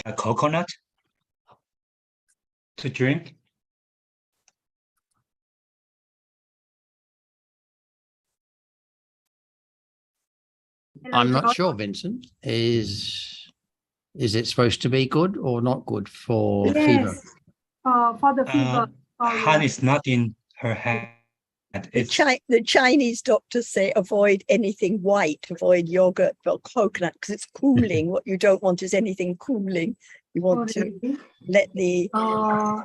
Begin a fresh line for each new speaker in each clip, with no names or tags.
a coconut to drink?
I'm not sure, Vincent. Is it supposed to be good or not good for fever?
Yes, for the fever.
Han is not in her hand.
The Chinese doctors say avoid anything white, avoid yogurt or coconut because it's cooling. What you don't want is anything cooling. You want to let the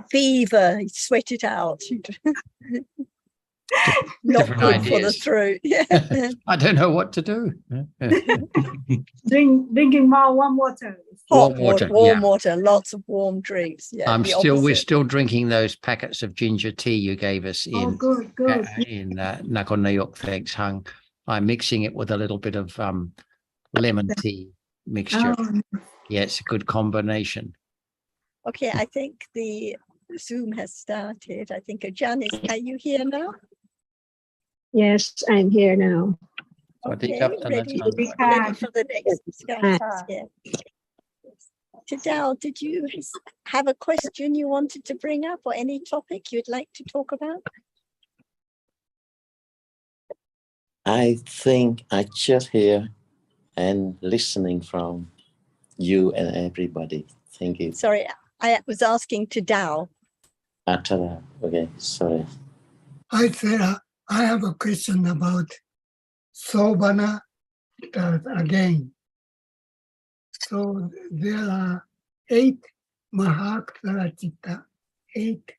fever sweat it out. Not
Different
good for the
ideas.
throat. Yeah.
I don't know what to do.
Drinking more warm water.
Warm water,
warm
yeah.
water, lots of warm drinks. Yeah,
we're still drinking those packets of ginger tea you gave us in
good.
in Nakhon Nayok, thanks, Hung. I'm mixing it with a little bit of lemon tea mixture. Yeah, it's a good combination.
Okay, I think the Zoom has started. I think Janice, are you here now?
Yes, I'm here now.
Okay,
Swadee Kap,
ready
Tanat
for the next discussion. Yeah. Tadao, did you have a question you wanted to bring up or any topic you'd like to talk about?
I think I just hear and listening from you and everybody. Thank you.
Sorry, I was asking Tadao.
Atara. Okay, sorry.
Hi, Sarah. I have a question about Sobana again. So there are 8 Mahaksara Chitta, 8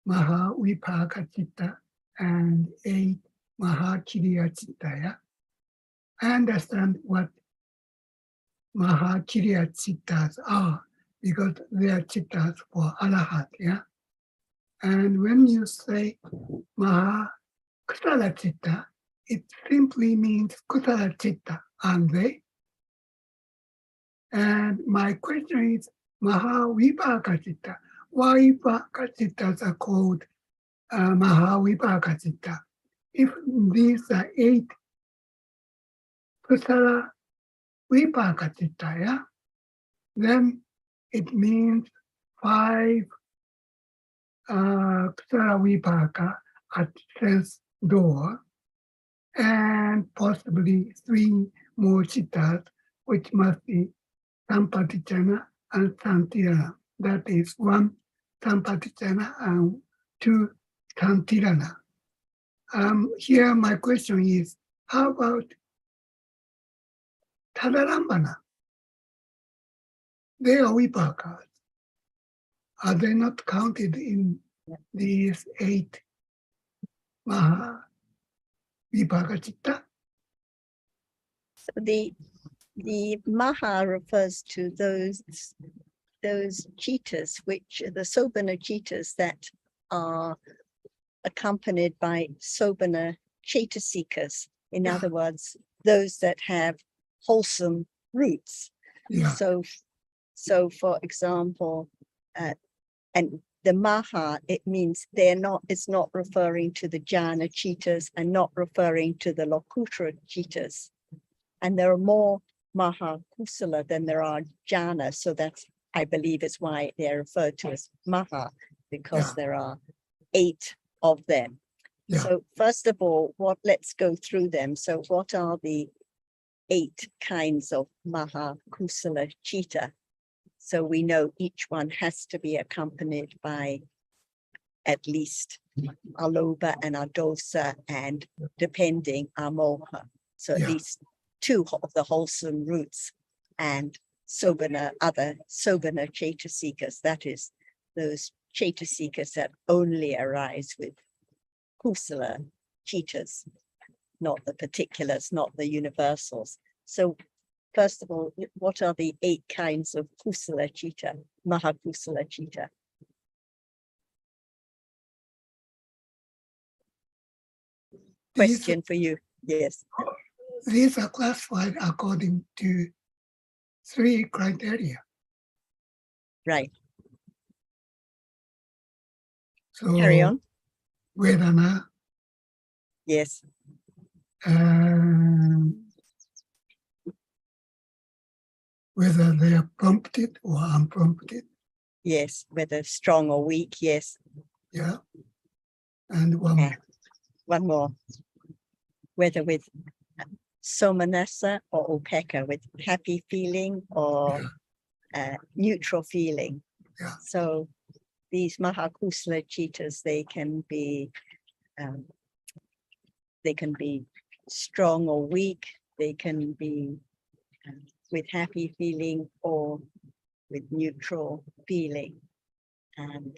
Mahavipaka Chitta, and 8 Mahakiriya Chitta. Yeah? I understand what Mahakiriya Chittas are because they are Chittas for Arahat. Yeah? And when you say Mahaksara Chitta, it simply means Kusala Chitta, aren't they? And my question is, Mahavipaka Chitta. Why Vipaka Chittas are called Mahavipaka Chitta? If these are 8 Kusala Vipaka Chitta, yeah, then it means 5 Kusala Vipaka at sense door, and possibly 3 more Chittas, which must be Sampatichana and Santirana. That is 1 Sampatichana and 2 Santirana. Here my question is, how about Tadalambana? They are Vipakas. Are they not counted in these 8 Maha Vipaka Chitta?
So the Maha refers to those chittas, which are the Sobana chittas that are accompanied by Sobana Chaitasikas. In other words, those that have wholesome roots.
Yeah.
So for example, and the Maha, it means it's not referring to the Jhana chittas and not referring to the Lokutra chittas. And there are more Maha Kusala than there are Jhana. So that's, I believe, is why they're referred to as Maha, because there are 8 of them.
Yeah.
So first of all, let's go through them. So what are the 8 kinds of Maha Kusala Chitta? So we know each one has to be accompanied by at least Aloba and Adosa, and depending Amoha. So at least 2 of the wholesome roots, and other Sobana Chaitasikas, that is those Chaitasikas that only arise with Kusala Chittas, not the particulars, not the universals. So first of all, what are the 8 kinds of Kusala Chitta, Mahakusala Chitta? Question for you. Yes.
These are classified according to 3 criteria.
Right.
So
Carry on.
Vedana,
Yes.
whether they are prompted or unprompted.
Yes, whether strong or weak. Yes.
Yeah. And one
Yeah. One more. Whether with somanassa or upekkha, with happy feeling or neutral feeling.
Yeah.
So these mahakusala chittas, they can be strong or weak. They can be with happy feeling or with neutral feeling. And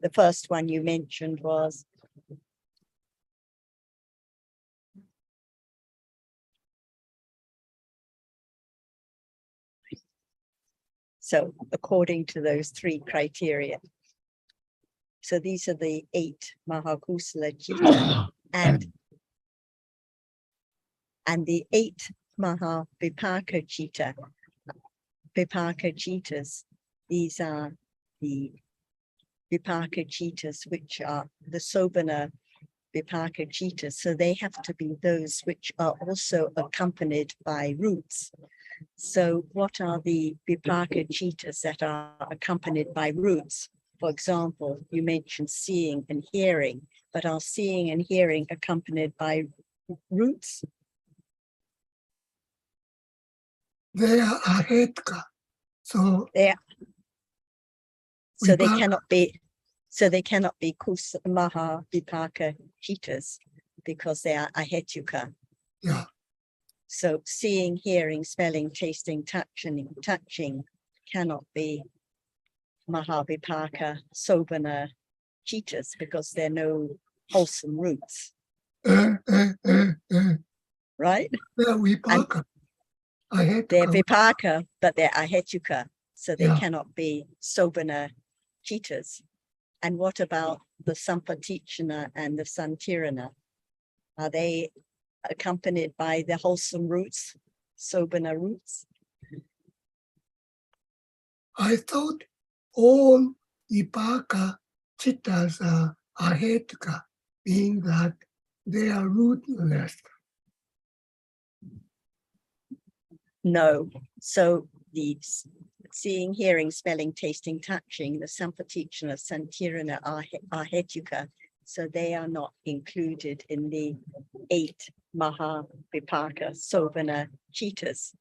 the first one you mentioned was so according to those three criteria. So these are the 8 mahakusala chitta, and the 8 mahavipaka chitta, vipaka chittas. These are the vipaka chittas, which are the sobana vipaka chittas. So they have to be those which are also accompanied by roots. So what are the vipaka chittas that are accompanied by roots? For example, you mentioned seeing and hearing, but are seeing and hearing accompanied by roots?
they are ahetka. So
They
Vipaka.
cannot be. So they cannot be maha vipaka chittas because they are ahetuka.
yeah,
So seeing, hearing, smelling, tasting, touching cannot be mahavipaka sobana chittas because there are no wholesome roots, right?
they're vipaka.
They're
Ahetka.
vipaka, but they're ahetuka, so they
Yeah.
cannot be sobana chittas. And what about the sampatichana and the santirana? Are they accompanied by the wholesome roots, sobana roots?
I thought all vipaka chittas are ahetka, meaning that they are rootless.
No. So the seeing, hearing, smelling, tasting, touching, the sampatichana, santirana are hetuka. So they are not included in the 8 mahavipaka sobana chittas.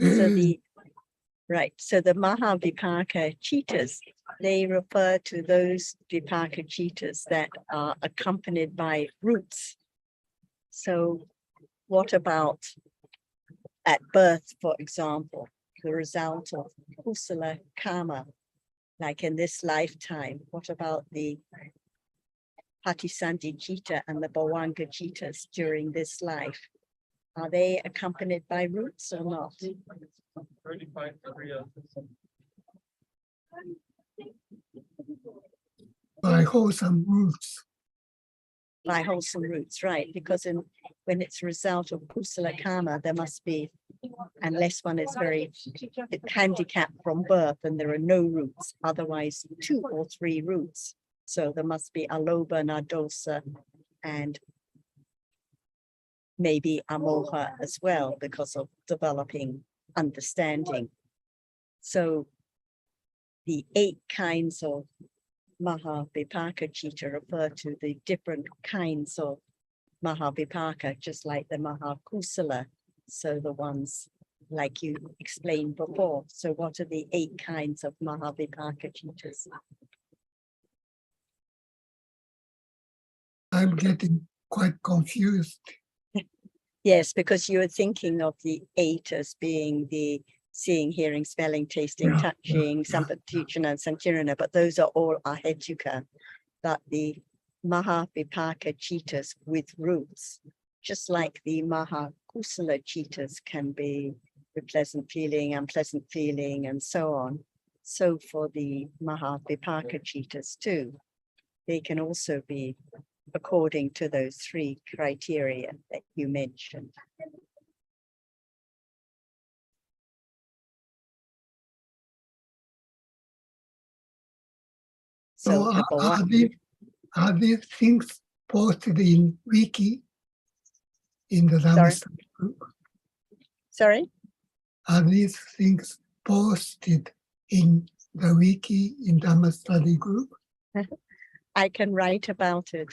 So the mahavipaka chittas, they refer to those vipaka chittas that are accompanied by roots. So what about at birth, for example, the result of kusala karma, like in this lifetime? What about the patisandhi chitta and the bhavanga chittas during this life? Are they accompanied by roots or not?
By wholesome roots.
By wholesome roots, right? Because when it's a result of kusala karma, there must be, unless one is very handicapped from birth and there are no roots, otherwise 2 or 3 roots. So there must be aloba, nadosa, and maybe amoha as well because of developing understanding. So the 8 kinds of mahavipaka chitta refer to the different kinds of mahavipaka, just like the mahakusala. So the ones like you explained before. So what are the 8 kinds of mahavipaka chittas?
I'm getting quite confused.
Yes, because you were thinking of the 8 as being the seeing, hearing, smelling, tasting,
Yeah,
touching, sampatichana and santirana, but those are all ahetuka. But the mahavipaka chittas with roots, just like the mahakusala chittas can be the pleasant feeling, unpleasant feeling, and so on. So for the mahavipaka chittas too, they can also be according to those 3 criteria that you mentioned.
So are these things posted in wiki in the Dhamma group?
Sorry?
Are these things posted in the wiki in Dhamma study group?
I can write about it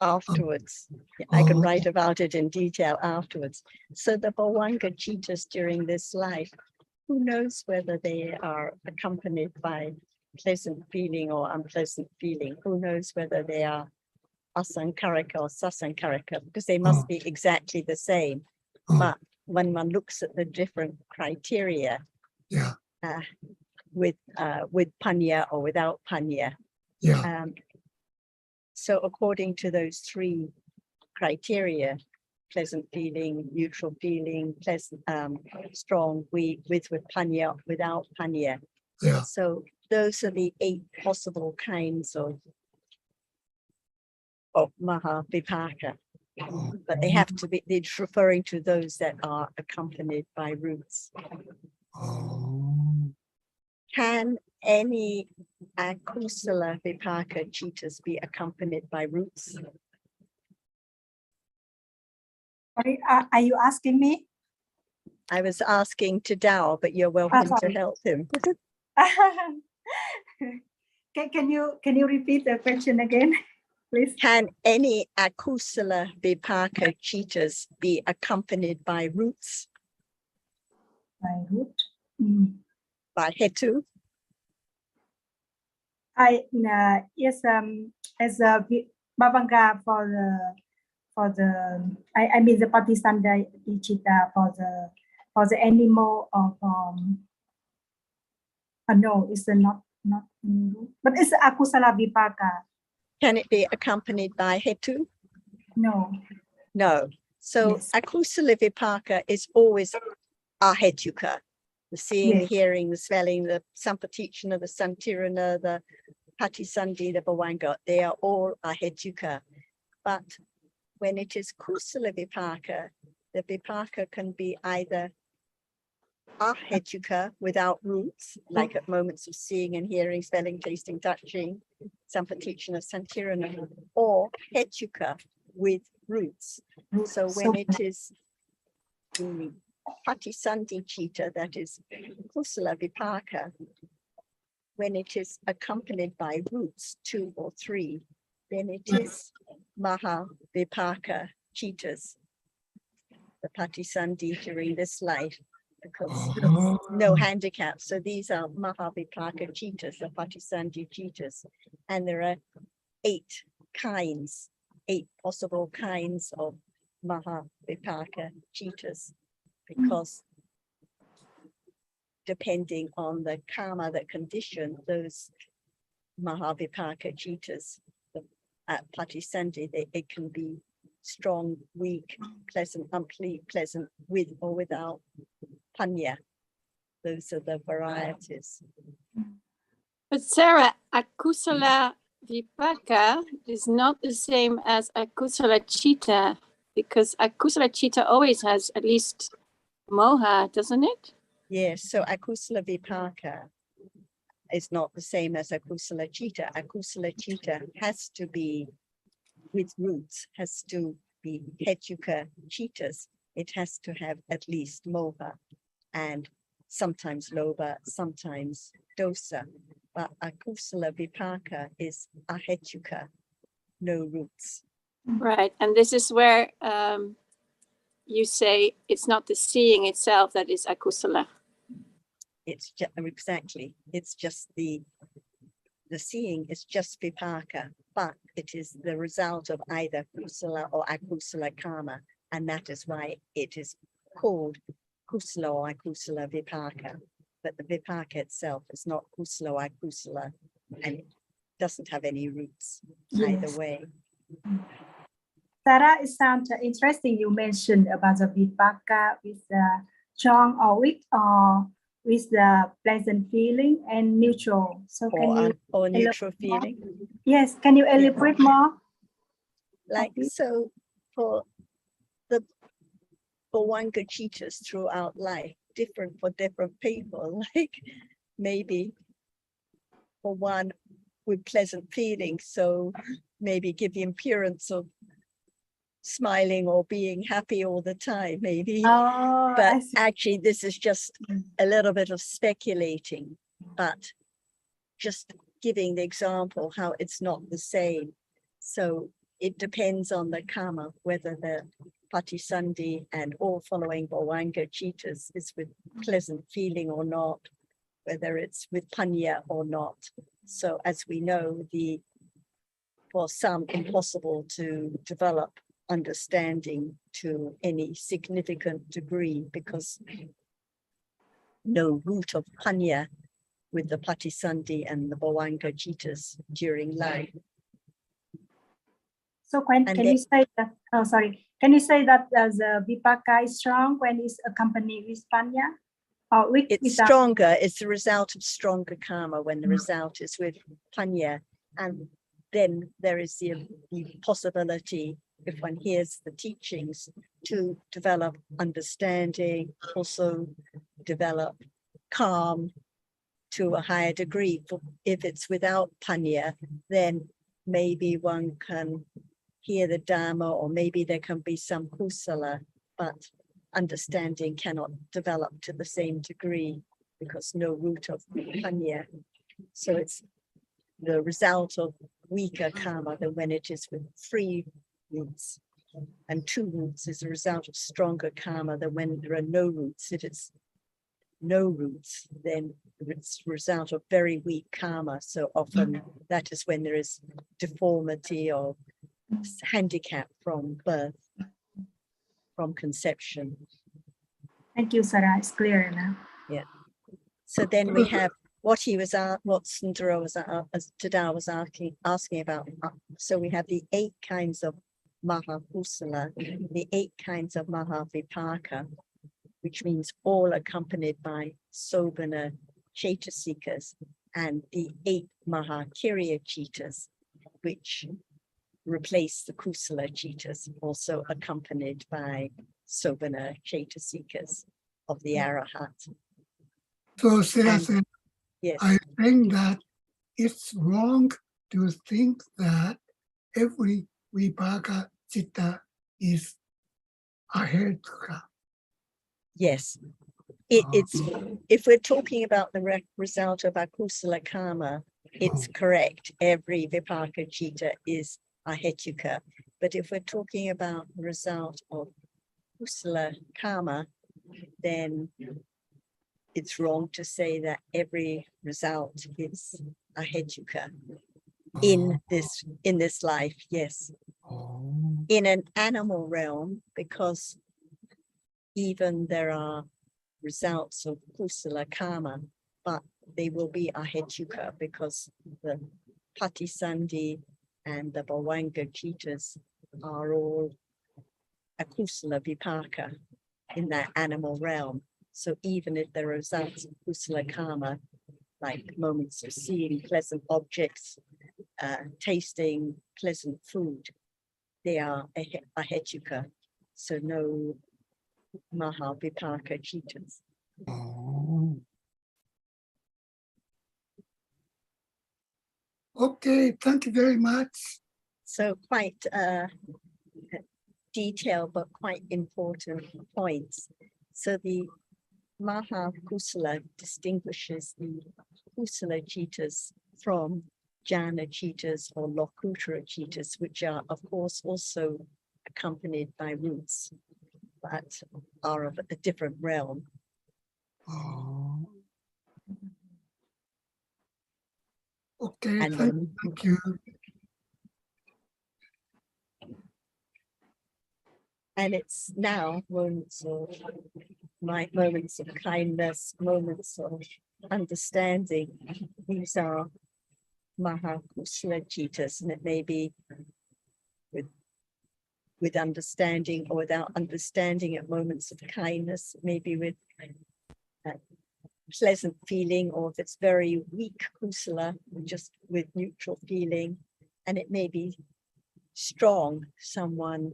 afterwards. I can
Oh.
write about it in detail afterwards. So the Bhavanga cheetahs during this life, who knows whether they are accompanied by pleasant feeling or unpleasant feeling? Who knows whether they are asankarika or sasankarika? Because they must be exactly the same. But when one looks at the different criteria,
Yeah,
with panya or without panya,
yeah,
so according to those three criteria, pleasant feeling, neutral feeling, pleasant, strong, weak, with panya, without panya.
yeah.
So those are the 8 possible kinds of maha vipaka. But they have to be, it's referring to those that are accompanied by roots.
Oh.
Can any akusala vipaka cheetahs be accompanied by roots?
Sorry, are you asking me?
I was asking to Dao, but you're welcome to
sorry.
help him.
Can you repeat the question again, please?
Can any akusala vipaka cheetahs be accompanied by roots,
By root.
by hetu?
Yes, as a Bhavanga for the I mean the Patisanda Ichita for the animal of no, it's not but it's Akusala Vipaka.
Can it be accompanied by hetu?
No.
No. So
Yes.
akusala vipaka is always ahetuka. The seeing, the
Yes.
hearing, the smelling, the sampatichana, the santirana, the patisandi, the bhavanga, they are all ahetuka. But when it is kusala vipaka, the vipaka can be either ahetuka without roots, like at moments of seeing and hearing, smelling, tasting, touching, sampatichana, santirana, or hetuka with roots. So when it is the patisandi cheetah, that is kusala vipaka, when it is accompanied by roots 2 or 3, then it is maha vipaka cheetahs, the patisandi during this life, because no handicap. So these are maha vipaka cheetahs, the patisandi cheetahs, and there are 8 kinds, 8 possible kinds of maha vipaka cheetahs, because depending on the karma, the condition, those mahavipaka cheetahs, at patisandi, it can be strong, weak, pleasant, unpleasant, with or without panya. Those are the varieties.
But Sarah, akusala vipaka is not the same as akusala chitta, because akusala chitta always has at least moha, doesn't it?
Yes, so akusala vipaka is not the same as akusala chitta. Akusala chitta has to be with roots, has to be hetuka cheetahs. It has to have at least moha and sometimes lobha, sometimes dosa. But akusala vipaka is ahetuka, no roots.
Right, and this is where you say it's not the seeing itself that is akusala.
It's just exactly, it's just the seeing is just vipaka, but it is the result of either kusala or akusala karma, and that is why it is called kusala or akusala vipaka. But the vipaka itself is not kusala or akusala, and it doesn't have any roots either
Yes.
way.
Sarah, it sounds interesting. You mentioned about the vipaka with the strong or weak or with the pleasant feeling and neutral. So can you
Or neutral
elaborate more?
feeling.
Yes, can you elaborate more?
Like, so for the Bhavanga cheetahs throughout life, different for different people, like maybe for one with pleasant feelings, so maybe give the appearance of smiling or being happy all the time, maybe.
Oh, I
But
see.
actually, this is just a little bit of speculating, but just giving the example how it's not the same. So it depends on the karma, whether the Patisandhi and all following Bhavanga cheetahs is with pleasant feeling or not, whether it's with panya or not. So as we know, for some impossible to develop understanding to any significant degree because no root of panya with the Patisandhi and the Bhavanga cheetahs during life.
So
And
can you say that, oh, sorry, can you say that the vipaka is strong when it's accompanied with panya? Or
It's
without?
stronger, it's the result of stronger karma when the result is with panya. And then there is the possibility, if one hears the teachings, to develop understanding, also develop calm to a higher degree. If it's without panya, then maybe one can hear the Dhamma, or maybe there can be some kusala, but understanding cannot develop to the same degree because no root of panya. So it's the result of weaker karma than when it is with 3 roots. And 2 roots is a result of stronger karma than when there are no roots. If it's no roots, then it's a result of very weak karma. So often that is when there is deformity or handicap from birth, from conception.
Thank you, Sarah. It's clear now.
So then we have what Sundara was Tada was asking about. So we have the 8 kinds of Mahakusala, the 8 kinds of Mahavipaka, which means all accompanied by Sobhana Chaitasikas, and the 8 Mahakiriya cheetahs, which replace the Kusala cheetahs, also accompanied by Sobhana Chaitasikas of the Arahat.
So Sarah said,
Yes.
I think that it's wrong to think that every vipaka citta is ahetuka.
Yes, it's if we're talking about the result of akusala karma, it's correct. Every vipaka citta is ahetuka. But if we're talking about the result of kusala karma, then it's wrong to say that every result is ahetuka in this life. Yes, in an animal realm, because even there are results of kusala karma, but they will be ahetuka because the Patisandhi and the Bhavanga cheetahs are all akusala vipaka in that animal realm. So even if there are results of kusala karma, like moments of seeing pleasant objects, tasting pleasant food, they are ahetuka. So no Mahavipaka cheetahs.
Okay, thank you very much.
So quite detailed, but quite important points. So the Mahakusala distinguishes the Kusala cheetahs from Jhana cheetahs or Lokuttara cheetahs, which are of course also accompanied by roots, but are of a different realm.
Okay,
And
thank you.
And it's now moments of kindness, moments of understanding. These are Mahakusala cheetahs, and it may be with understanding or without understanding at moments of kindness, maybe with pleasant feeling, or if it's very weak kusala, just with neutral feeling. And it may be strong, someone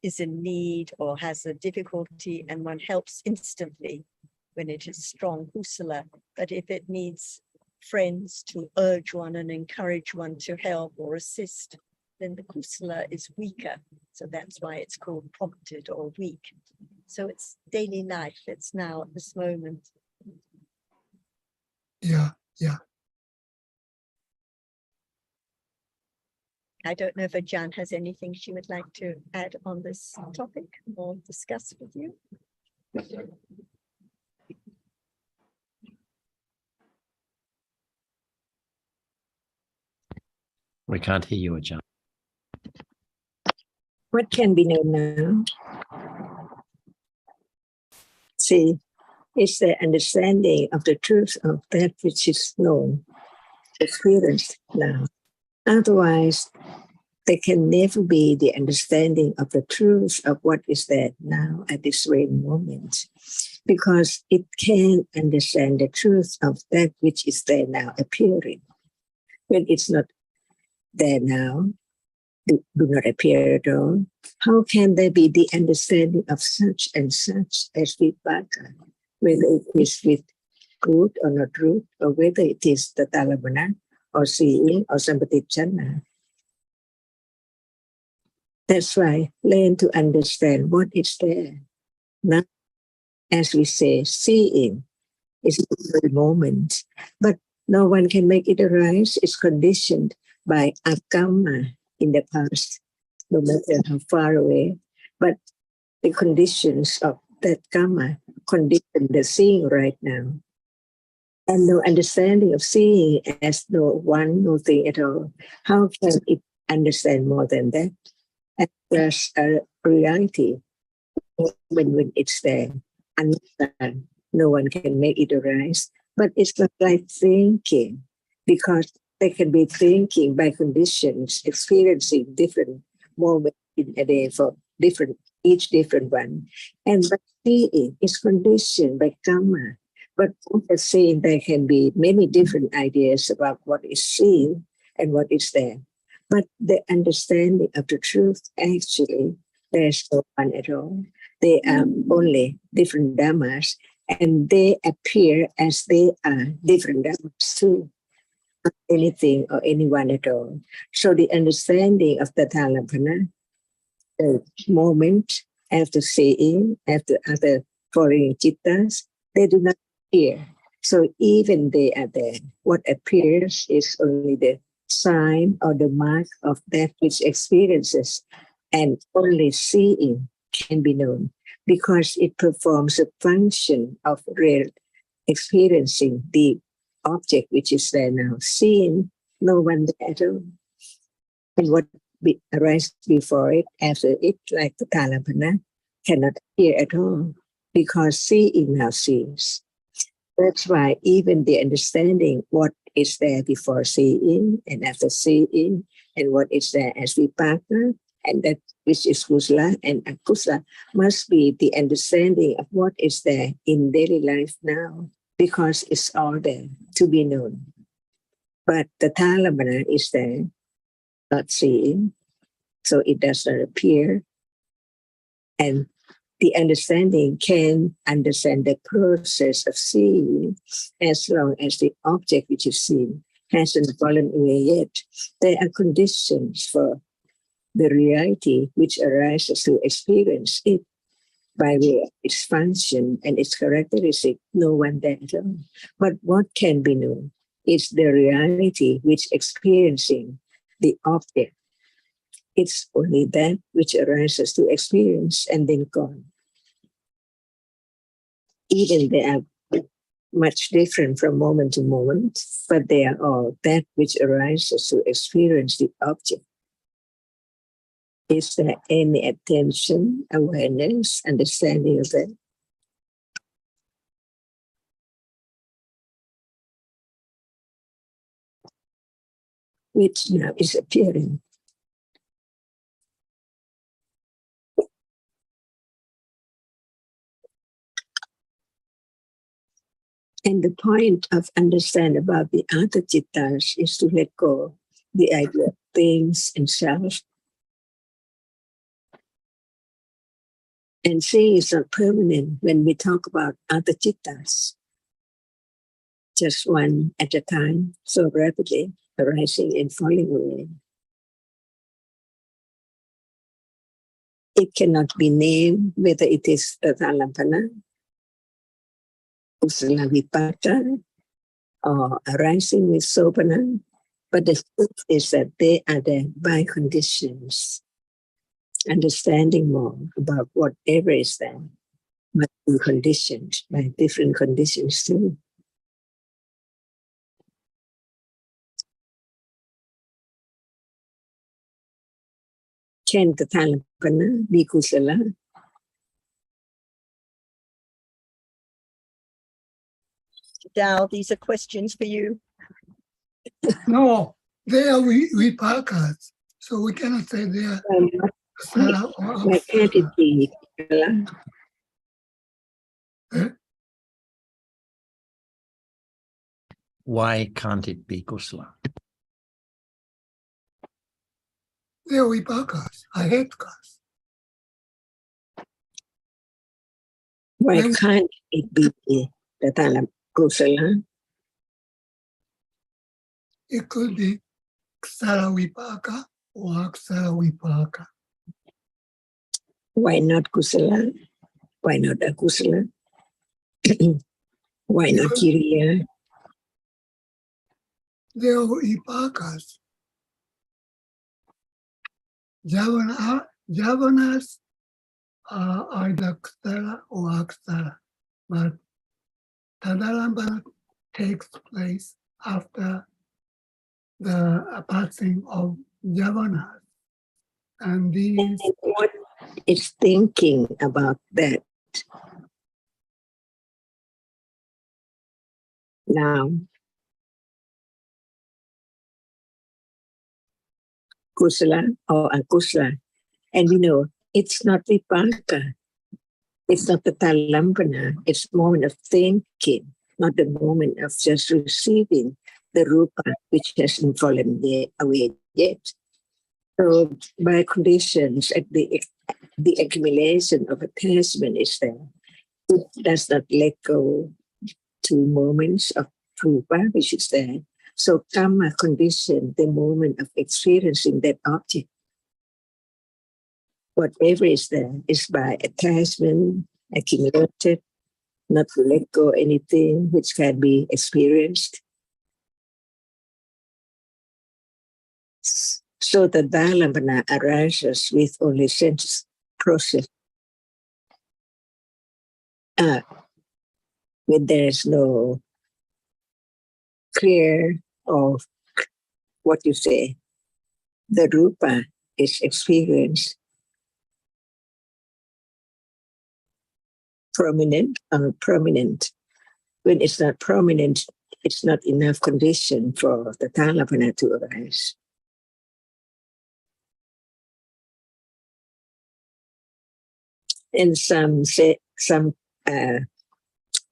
is in need or has a difficulty and one helps instantly when it is strong kusala. But if it needs friends to urge one and encourage one to help or assist, then the kusala is weaker. So that's why it's called prompted or weak. So it's daily life. It's now at this moment.
Yeah, yeah.
I don't know if Ajahn has anything she would like to add on this topic or discuss with you.
We can't hear you, Ajahn.
What can be known now? See, it's the understanding of the truth of that which is known, experienced now. Otherwise, there can never be the understanding of the truth of what is there now at this very moment, because it can't understand the truth of that which is there now appearing. When it's not there now, do not appear at all, how can there be the understanding of such and such as Vipaka, whether it is with root or not root, or whether it is the Talamana or seeing or Sampatichana? That's why learn to understand what is there. Now, as we say, seeing is the very moment, but no one can make it arise. It's conditioned by akama in the past, no matter how far away. But the conditions of that karma condition the seeing right now. And no understanding of seeing as no one, no thing at all. How can it understand more than that? And there's a reality when it's there. Understand. No one can make it arise. But it's not like thinking, because they can be thinking by conditions, experiencing different moments in a day for each different one. And by seeing is conditioned by karma. But after seeing, there can be many different ideas about what is seen and what is there. But the understanding of the truth, actually, there's no one at all. They are only different dhammas, and they appear as they are different dhammas too. Not anything or anyone at all. So the understanding of the Talamana, the moment after seeing, after other foreign chittas, they do not appear. So even they are there, what appears is only the sign or the mark of that which experiences, and only seeing can be known because it performs a function of real experiencing the object which is there now. Seeing, no one there at all. And what arises before it, after it, like the Talamana, cannot appear at all because seeing now sees. That's why even the understanding what is there before seeing and after seeing, and what is there as vipaka, and that which is kusala and akusala, must be the understanding of what is there in daily life now, because it's all there to be known. But the Talamana is there, not seeing, so it does not appear. And the understanding can understand the process of seeing as long as the object which is seen hasn't fallen away yet. There are conditions for the reality which arises to experience it by way of its function and its characteristic, no one there at all. But what can be known is the reality which experiencing the object. It's only that which arises to experience and then gone. Even they are much different from moment to moment, but they are all that which arises to experience the object. Is there any attention, awareness, understanding of that? Which now is appearing. And the point of understand about the other chittas is to let go the idea of things and self. And seeing is not permanent when we talk about other chittas. Just one at a time, so rapidly arising and falling away. It cannot be named whether it is Tatalampana, Kusala Vipaka, or arising with Sopana. But the truth is that they are there by conditions. Understanding more about whatever is there must be conditioned by different conditions too. Can Tatalampana be Kusala?
Dal, these are questions for you.
No, they are vipakas. So we cannot say they are kusala or
Why can't it
akusala.
be Kusala?
Why can't it be kusala?
They are vipakas, ahekas.
Why
Then
can't it be Tatala Kusala?
it could be kusala vipaka or akusala vipaka.
Why not Kusala? Why not Akusala? Why not
Because
Kiriya?
they are vipakas. Javanas are either kusala or akusala, but Tadalambana takes place after the passing of Javanas. And these,
What is thinking about that now? Kusala or Akusala? And we know it's not Vipaka. It's not the Talampana. It's moment of thinking, not the moment of just receiving the Rupa, which hasn't fallen away yet. So by conditions, at the accumulation of attachment is there. It does not let go to moments of Rupa, which is there. So karma condition the moment of experiencing that object. Whatever is there is by attachment, accumulated, not to let go anything which can be experienced. So the Dhamma arises with only sense process. When there is no clear of what you say, the Rupa is experienced prominent or prominent. When it's not prominent, it's not enough condition for the Dhamma to arise. And some say,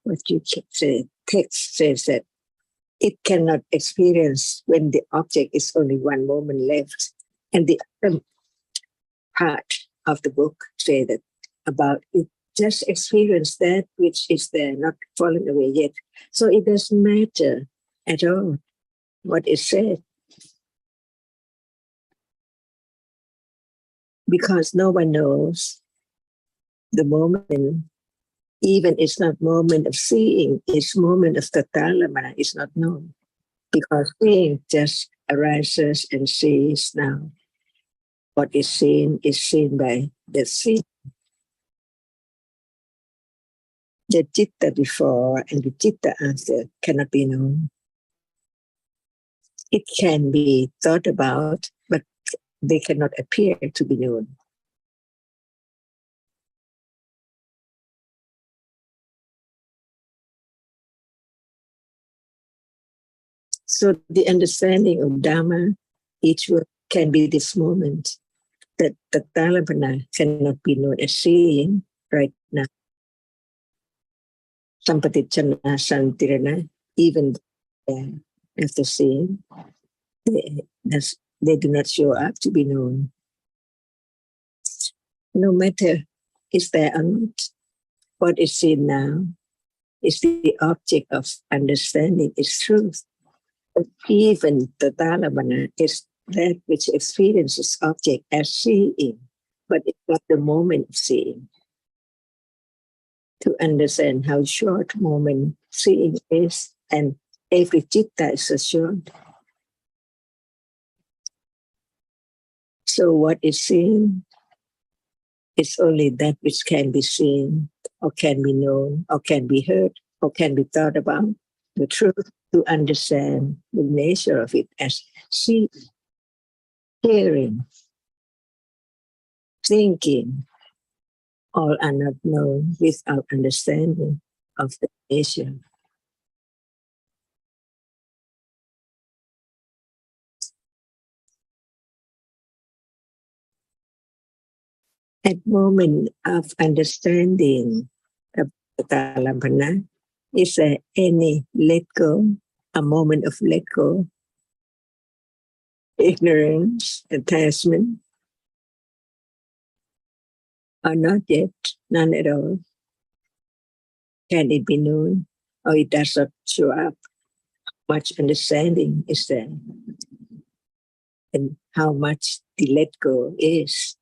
what you say, text says that it cannot experience when the object is only one moment left. And the other part of the book say that about it just experience that which is there, not fallen away yet. So it doesn't matter at all what is said, because no one knows the moment. Even it's not moment of seeing, it's moment of Tatalamana is not known. Because seeing just arises and sees now. What is seen by the see. The citta before and the citta after cannot be known. It can be thought about, but they cannot appear to be known. So the understanding of Dhamma, each word can be this moment that the Talabana cannot be known as seeing right now. Sampatichana Santirana, even after seeing, they do not show up to be known. No matter is there or not, what is seen now is the object of understanding, is truth. But even the Dhamma is that which experiences object as seeing, but it's not the moment of seeing. To understand how short moment seeing is, and every citta is so short. So what is seen is only that which can be seen, or can be known, or can be heard, or can be thought about. The truth, to understand the nature of it as seeing, hearing, thinking, all are not known without understanding of the nature. At moment of understanding of Intl.Dhamma, is there any let go, a moment of let go, ignorance, attachment, or not yet, none at all? Can it be known, or it does not show up? Much understanding is there, and how much the let go is.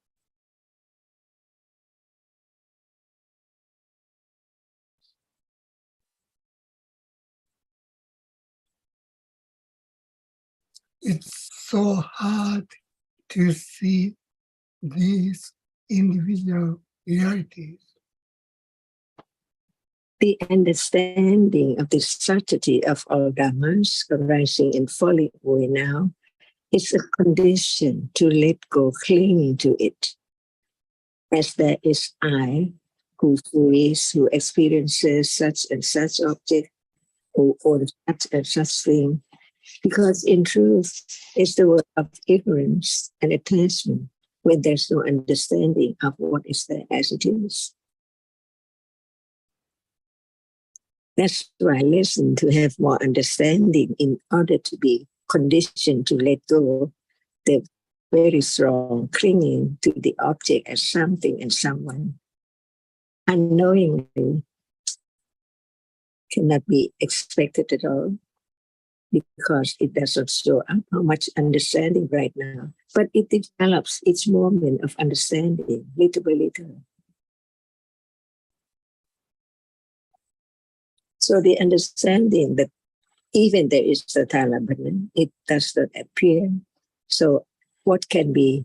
It's so hard to see these individual realities.
The understanding of the subtlety of all dhammas arising and falling away now is a condition to let go clinging to it. As there is I, who is, who experiences such and such object, or such and such thing, because in truth, it's the work of ignorance and attachment when there's no understanding of what is there as it is. That's why I listen, to have more understanding in order to be conditioned to let go the very strong clinging to the object as something and someone. Unknowingly cannot be expected at all, because it doesn't show up how much understanding right now. But it develops each moment of understanding, little by little. So the understanding that even there is a Intl.Dhamma, it does not appear. So what can be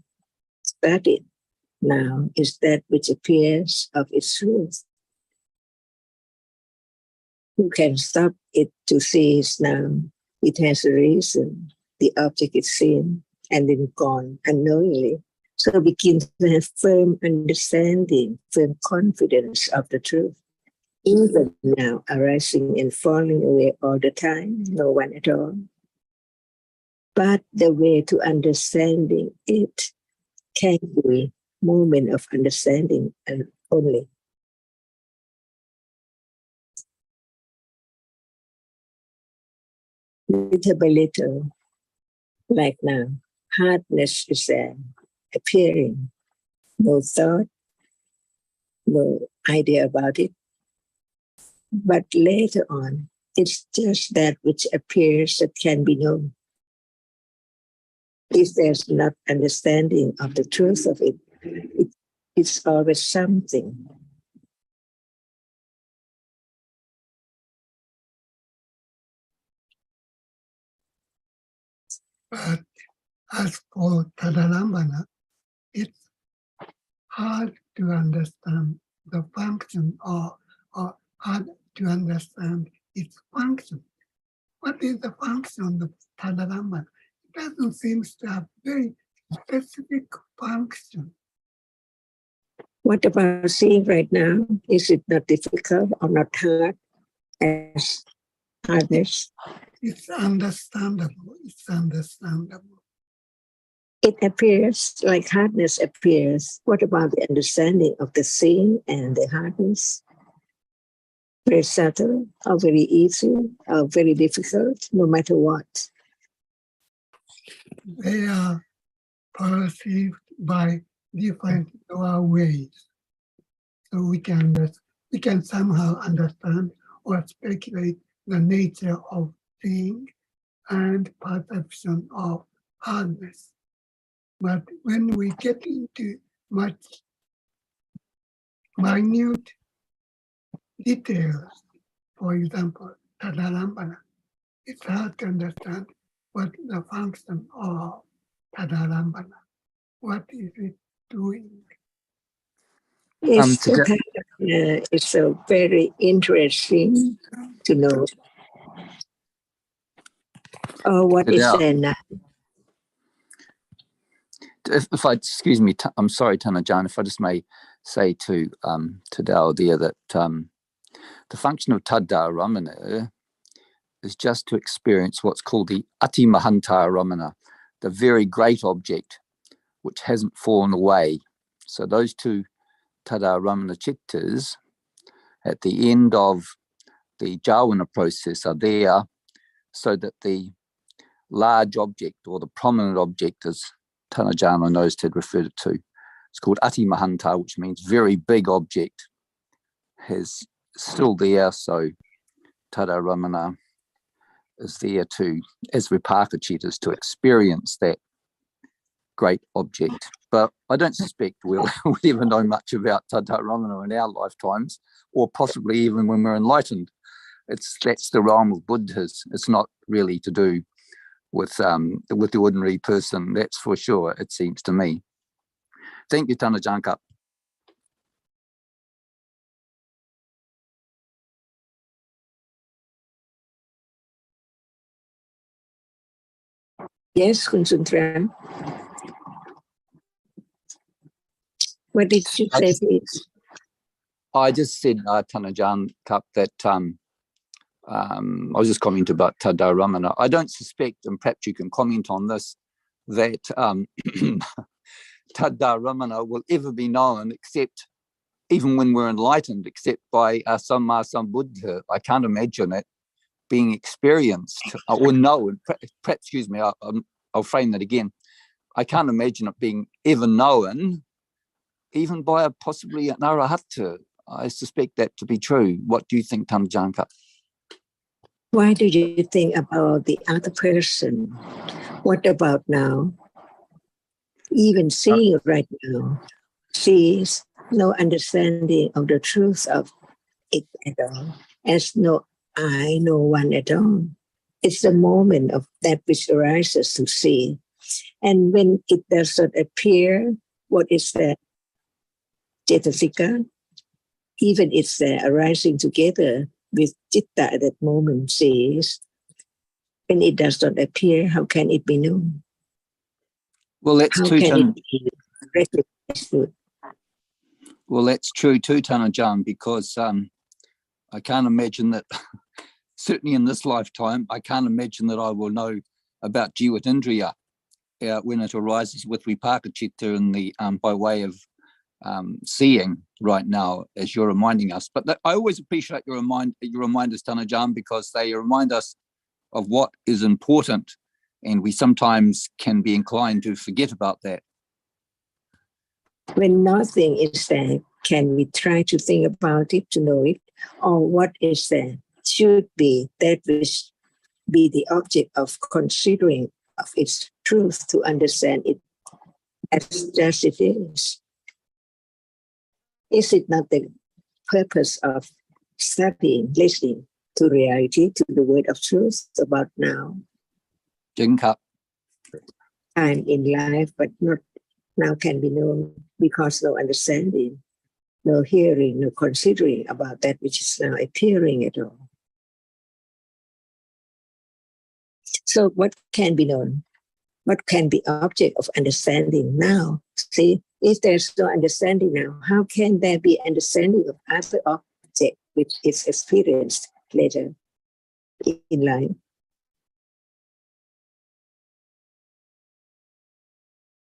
studied now is that which appears of its truth. Who can stop it to see is now? It has a reason. The object is seen and then gone unknowingly. So begin to have firm understanding, firm confidence of the truth. Even now, arising and falling away all the time, no one at all. But the way to understanding it can be moment of understanding and only. Little by little, like now, hardness is there, appearing, no thought, no idea about it. But later on, it's just that which appears that can be known. If there's not understanding of the truth of it, it's always something.
But as for Intl.Dhamma, it's hard to understand the function or hard to understand its function. What is the function of Intl.Dhamma? It doesn't seem to have very specific function.
What about seeing right now? Is it not difficult or not hard as hardness?
It's understandable. It's understandable.
It appears like hardness appears. What about the understanding of the seeing and the hardness? Very subtle, or very easy, or very difficult, no matter what.
They are perceived by different ways. So we can somehow understand or speculate the nature of seeing and perception of hardness. But when we get into much minute details. For example, Tadalambana. It's hard to understand what the function of Tadalambana. What is it doing?
Yes, it's so very interesting to know. What is
Tadao.
then?
If I, excuse me, I'm sorry, Tanajan, if I just may say to Tadao there that the function of Tadda Ramana is just to experience what's called the Ati Mahanta Ramana, the very great object which hasn't fallen away. So those two Tada Ramana Chittas at the end of the Jhāvana process are there so that the large object or the prominent object, as Tanajana knows to refer to, it's called Ati Mahanta, which means very big object, is still there. So Tada Ramana is there to, as Vipaka Chittas, to experience that great object. But I don't suspect we'll ever know much about Tada Ramana in our lifetimes, or possibly even when we're enlightened. That's the realm of Buddhas. It's not really to do with the ordinary person, that's for sure, it seems to me. Thank you, Tanajanka.
Yes, Khun Suntram. What did you say, please?
I just said, Tanajanka, that I was just commenting about Tada Ramana. I don't suspect, and perhaps you can comment on this, that Tada Ramana will ever be known except, even when we're enlightened, except by Samma Sambuddha. I can't imagine it being experienced or known. Perhaps, excuse me, I'll frame that again. I can't imagine it being ever known, even by possibly an Arahata. I suspect that to be true. What do you think, Tanajanka?
Why do you think about the other person? What about now? Even seeing right now, sees no understanding of the truth of it at all, as no I, no one at all. It's the moment of that which arises to see. And when it does not appear, what is that? Cetasika, even it's there arising together with Citta at that moment says, when it does not appear, how can it be known?
Well, that's
how
true,
can it be recognized?
Well, that's true too, Tanajan, because I can't imagine that, certainly in this lifetime, I can't imagine that I will know about Jivat Indriya when it arises with Vipaka Citta in the, by way of seeing right now, as you're reminding us. But I always appreciate your reminders, Tanajan, because they remind us of what is important, and we sometimes can be inclined to forget about that.
When nothing is there, can we try to think about it, to know it? Or what is there should be that which be the object of considering of its truth, to understand it as it is. Is it not the purpose of studying, listening to reality, to the word of truth about now?
Jinka.
Time in life, but not now can be known because no understanding, no hearing, no considering about that which is now appearing at all. So what can be known? What can be object of understanding now? See, if there's no understanding now, how can there be understanding of other object which is experienced later in life?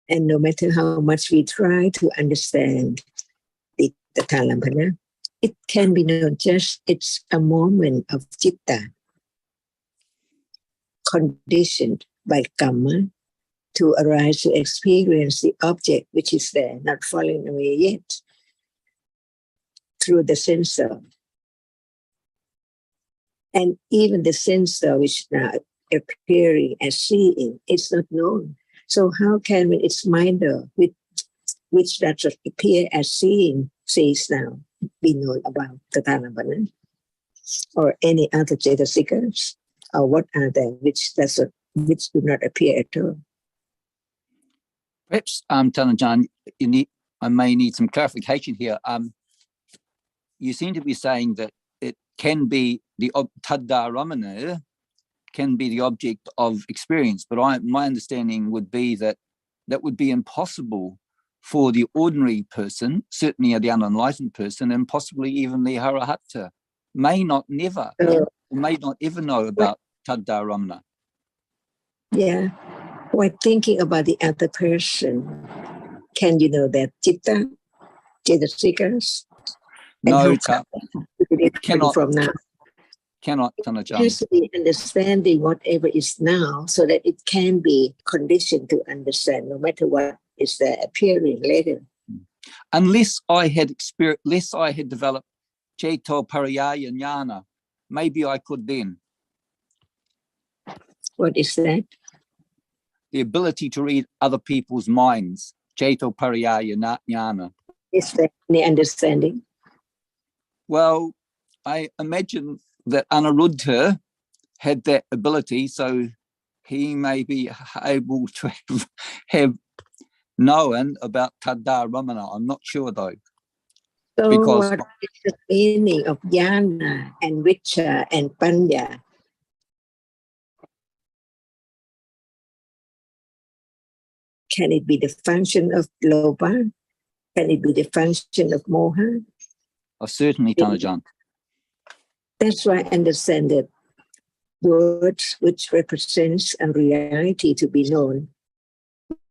And no matter how much we try to understand the Thalampana, it can be known just, it's a moment of citta, conditioned by karma, to arise to experience the object which is there, not falling away yet, through the sensor. And even the sensor which now appearing as seeing, it's not known. So how can its minder with which does not appear as seeing, sees now, be known about Tathalavana, or any other Cetasikas, or what are they which do not appear at all?
Perhaps, Tanajan, I may need some clarification here. You seem to be saying that it can be the Tad-Dhamma can be the object of experience, but my understanding would be that that would be impossible for the ordinary person, certainly the unenlightened person, and possibly even the Harahatta, may not ever know about Tad-Dhamma.
Yeah, while thinking about the other person, can you know that Chitta, Cetasikas?
No,
cannot from now.
Cannot,
It
Tanajan.
has to be understanding whatever is now, so that it can be conditioned to understand, no matter what is there appearing later.
Unless I had developed Ceto Pariyaya Jnana, maybe I could then.
What is that?
The ability to read other people's minds, Ceto Pariyaya Jnana.
Is there any understanding?
Well, I imagine that Anuruddha had that ability, so he may be able to have known about Tad-Dhamma. I'm not sure though.
So
because
what is the meaning of jnana and vichara and panya? Can it be the function of loba? Can it be the function of moha?
certainly, Tanajan.
That's why I understand that words which represents a reality to be known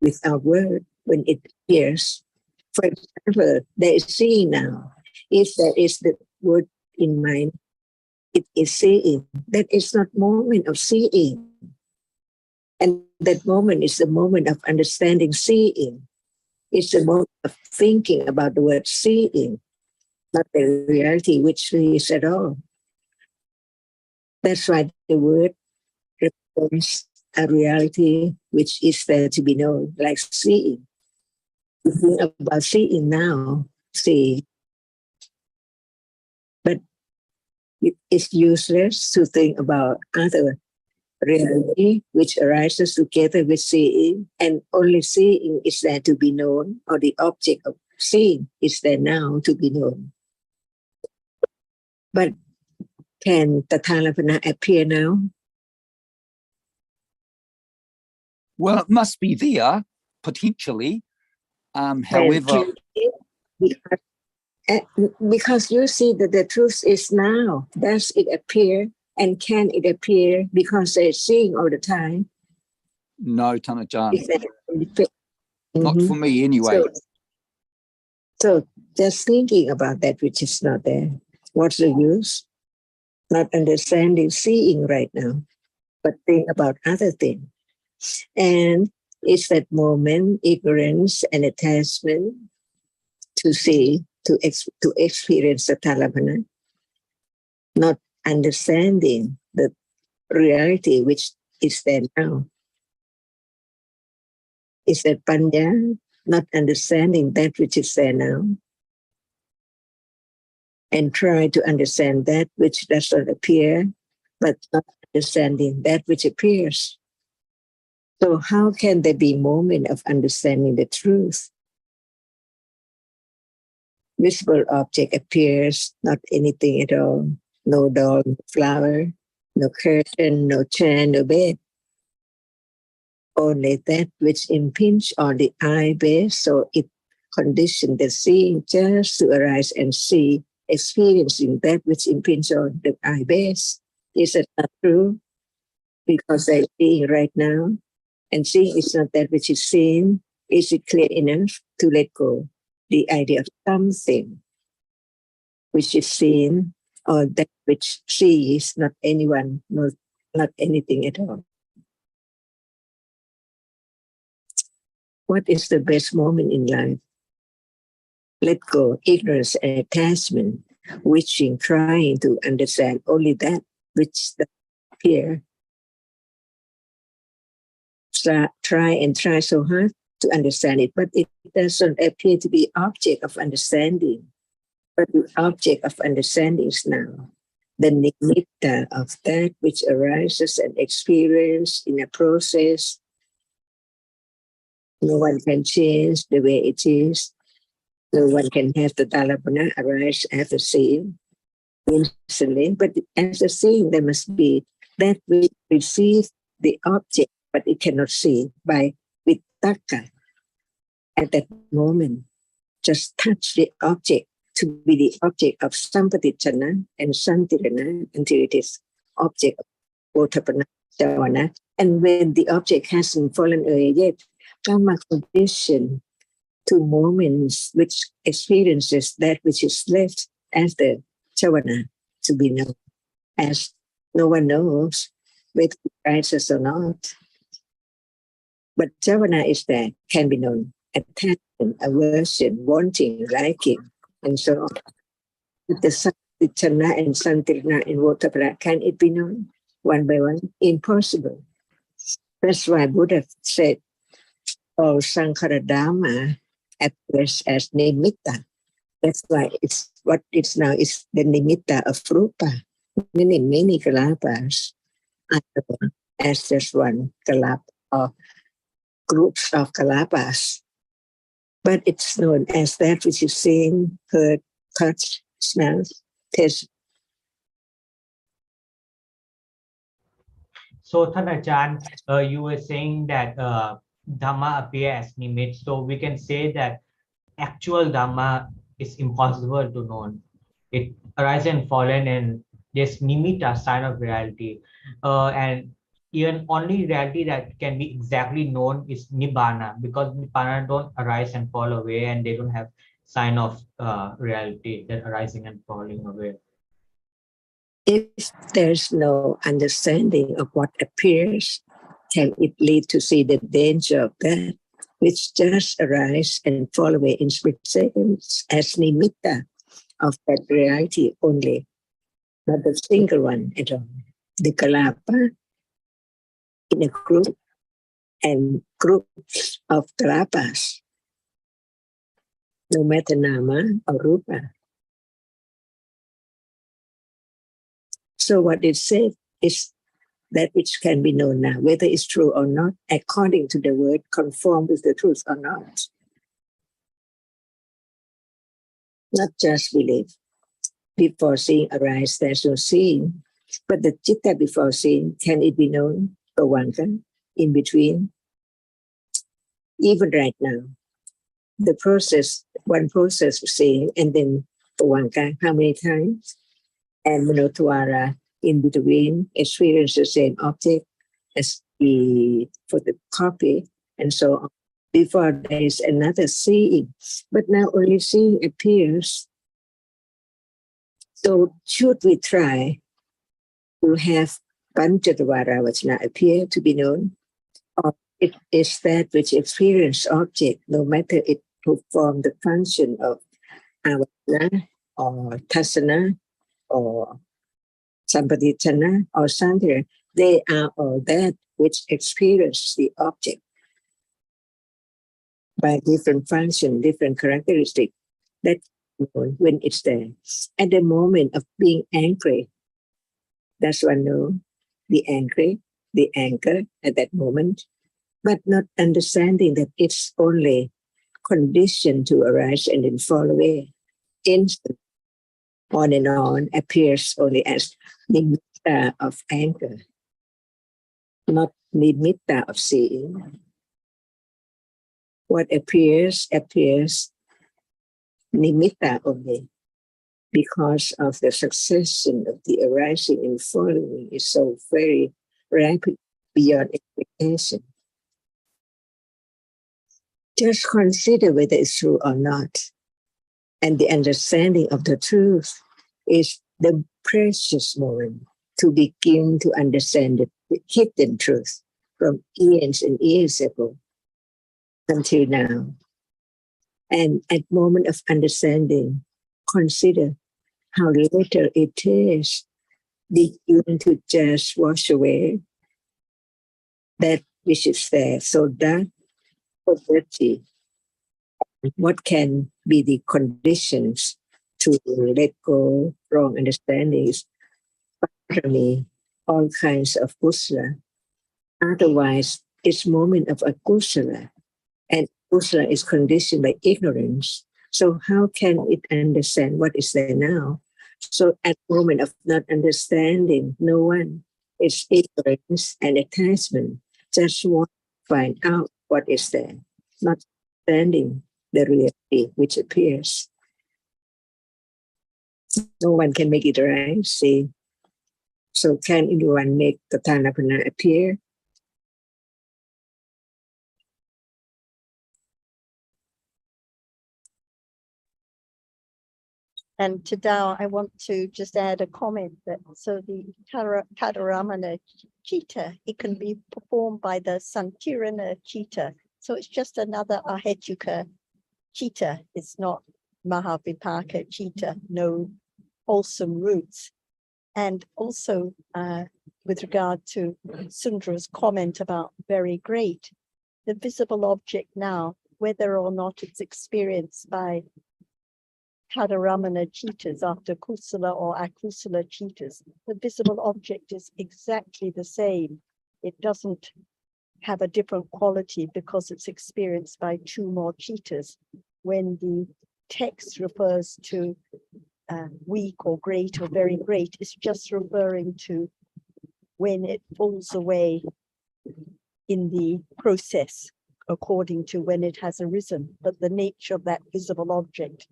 without word when it appears. For example, there is seeing now. If there is the word in mind, it is seeing. That is not moment of seeing. And that moment is the moment of understanding seeing. It's the moment of thinking about the word seeing, not the reality which is at all. That's why the word represents a reality which is there to be known, like seeing. You think about seeing now, see. But it is useless to think about other reality which arises together with seeing, and only seeing is there to be known, or the object of seeing is there now to be known. But can Tathalavana appear now?
Well, it must be there, potentially. However,
because you see that the truth is now, does it appear? And can it appear because they're seeing all the time?
no, Tanajan. Not
Mhm.
for me anyway.
So just thinking about that which is not there, what's the use? Not understanding, seeing right now, but think about other things. And it's that moment, ignorance and attachment to see, to experience the Talavana, not understanding the reality which is there now. Is that panya, not understanding that which is there now, and try to understand that which does not appear, but not understanding that which appears. So how can there be moment of understanding the truth? Visible object appears, not anything at all. No doll, no flower, no curtain, no chair, no bed. Only that which impinge on the eye base, so it conditioned the seeing just to arise and see, experiencing that which impinge on the eye base. Is it not true? Because they're seeing right now, and seeing is not that which is seen. Is it clear enough to let go the idea of something which is seen, or that which sees, not anyone, not anything at all? What is the best moment in life? Let go ignorance and attachment, wishing, trying to understand only that which does appear. Try so hard to understand it, but it doesn't appear to be object of understanding. But the object of understanding is now the nimitta of that which arises and experience in a process. No one can change the way it is. No one can have the Dhamma arise after seeing instantly, but as a seeing, there must be that which receives the object, but it cannot see by vitakka. At that moment, just touch the object to be the object of sampatichana and santirana until it is object of ottapana, javana. And when the object hasn't fallen away yet, karma condition to moments which experiences that which is left as the javana to be known, as no one knows whether it rises or not. But javana is there, can be known. Attachment, aversion, wanting, liking, and so on. But the Satichana and Santirana and Votapara, can it be known one by one? Impossible. That's why Buddha said all Sankhara-Dhamma appears as nimitta. That's why it's what it's now is the nimitta of rupa. Many kalapas are as just one kalapa or groups of kalapas. But it's known as that which is seen, heard, touched, smelled, tasted.
So,ท่านอาจารย์ you were saying that Dhamma appear as nimit. So we can say that actual Dhamma is impossible to know. It arises and fallen, and this nimitta sign of reality. And even only reality that can be exactly known is nibbana, because nibbana don't arise and fall away, and they don't have sign of reality that arising and falling away.
If there's no understanding of what appears, can it lead to see the danger of that which just arise and fall away in split seconds as nimitta of that reality only, not the single one at all. The kalapa in a group and groups of kalapas, no matter nama or rupa. So what it said is that which can be known now, whether it's true or not, according to the word, conform with the truth or not. Not just believe. Before seeing arise, there's no seeing. But the citta before seeing, can it be known? Pawanka, in between. Even right now, the process, one process of seeing, and then Pawanka, how many times? And Manotwara in between experience the same object as for the copy, and so on. Before there is another seeing, but now only seeing appears. So should we try to have Panchatvara Vachana appear to be known, or it is that which experience object, no matter it perform the function of avana or tasana or sampadichana or sandhya, they are all that which experience the object by different function, different characteristic. That's when it's there. At the moment of being angry, that's one know the angry, the anger at that moment, but not understanding that it's only conditioned to arise and then fall away. Instant, on and on, appears only as nimitta of anger, not nimitta of seeing. What appears nimitta only, because of the succession of the arising and falling is so very rapid beyond expectation. Just consider whether it's true or not. And the understanding of the truth is the precious moment to begin to understand the hidden truth from years and years ago until now. And at moment of understanding, consider how little it is, begin to just wash away that which is there, so that poverty. What can be the conditions to let go wrong understandings, parami, all kinds of kusala? Otherwise, it's moment of akusala, and kusala is conditioned by ignorance. So how can it understand what is there now? So at the moment of not understanding, no one, it's ignorance and attachment. Just want to find out what is there, not understanding the reality which appears. No one can make it right, see. So can anyone make the Tanapana appear?
And to Tao, I want to just add a comment that so the Tadaramana Chitta, it can be performed by the Santirana Chitta. So it's just another Ahetuka Chitta. It's not Mahavipaka Chitta, no wholesome roots. And also with regard to Sundra's comment about very great, the visible object now, whether or not it's experienced by Tadaramana Chittas after Kusala or Akusala Chittas, the visible object is exactly the same. It doesn't have a different quality because it's experienced by two more Chittas. When the text refers to weak or great or very great, it's just referring to when it falls away in the process according to when it has arisen. But the nature of that visible object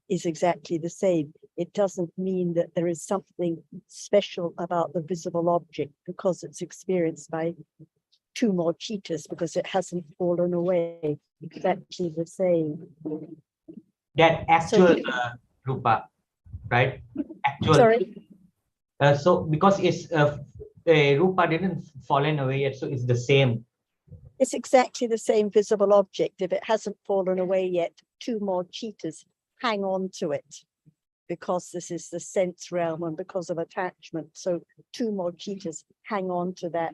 is exactly the same. It doesn't mean that there is something special about the visible object because it's experienced by two more Chittas, because it hasn't fallen away. Exactly the same.
That actual rupa, right? Actual.
Sorry?
So because it's rupa didn't fallen away yet, so it's the same.
It's exactly the same visible object. If it hasn't fallen away yet, two more Chittas hang on to it because this is the sense realm and because of attachment. So two more Chittas hang on to that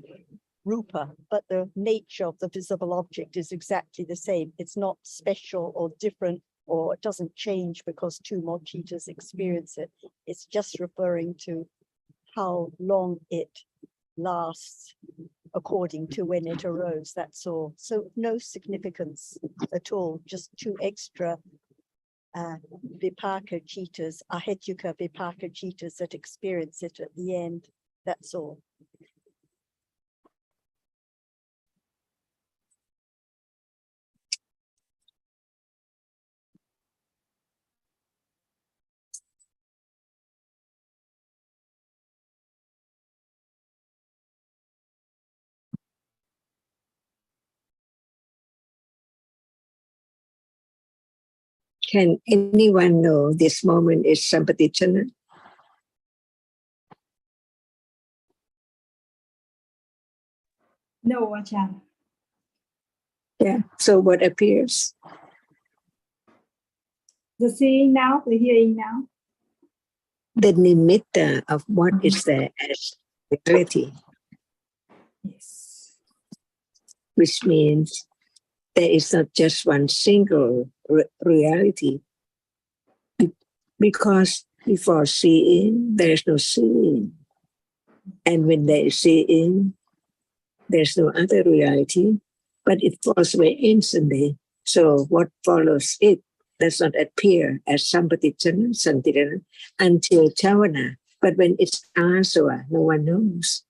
rupa, but the nature of the visible object is exactly the same. It's not special or different, or it doesn't change because two more Chittas experience it. It's just referring to how long it lasts according to when it arose, that's all. So no significance at all, just two extra Vipaka Chittas, Ahetuka Vipaka Chittas that experience it at the end, that's all.
Can anyone know this moment is Sampatichana?
No, Ajahn.
Yeah, so what appears?
The seeing now, the hearing now.
The nimitta of what is there as reality.
Yes.
Which means there is not just one single reality. Because before seeing, there is no seeing. And when there is seeing, there's no other reality, but it falls away instantly. So what follows it does not appear as Sampatichana, Santirana, until Chavana. But when it's Asava, no one knows.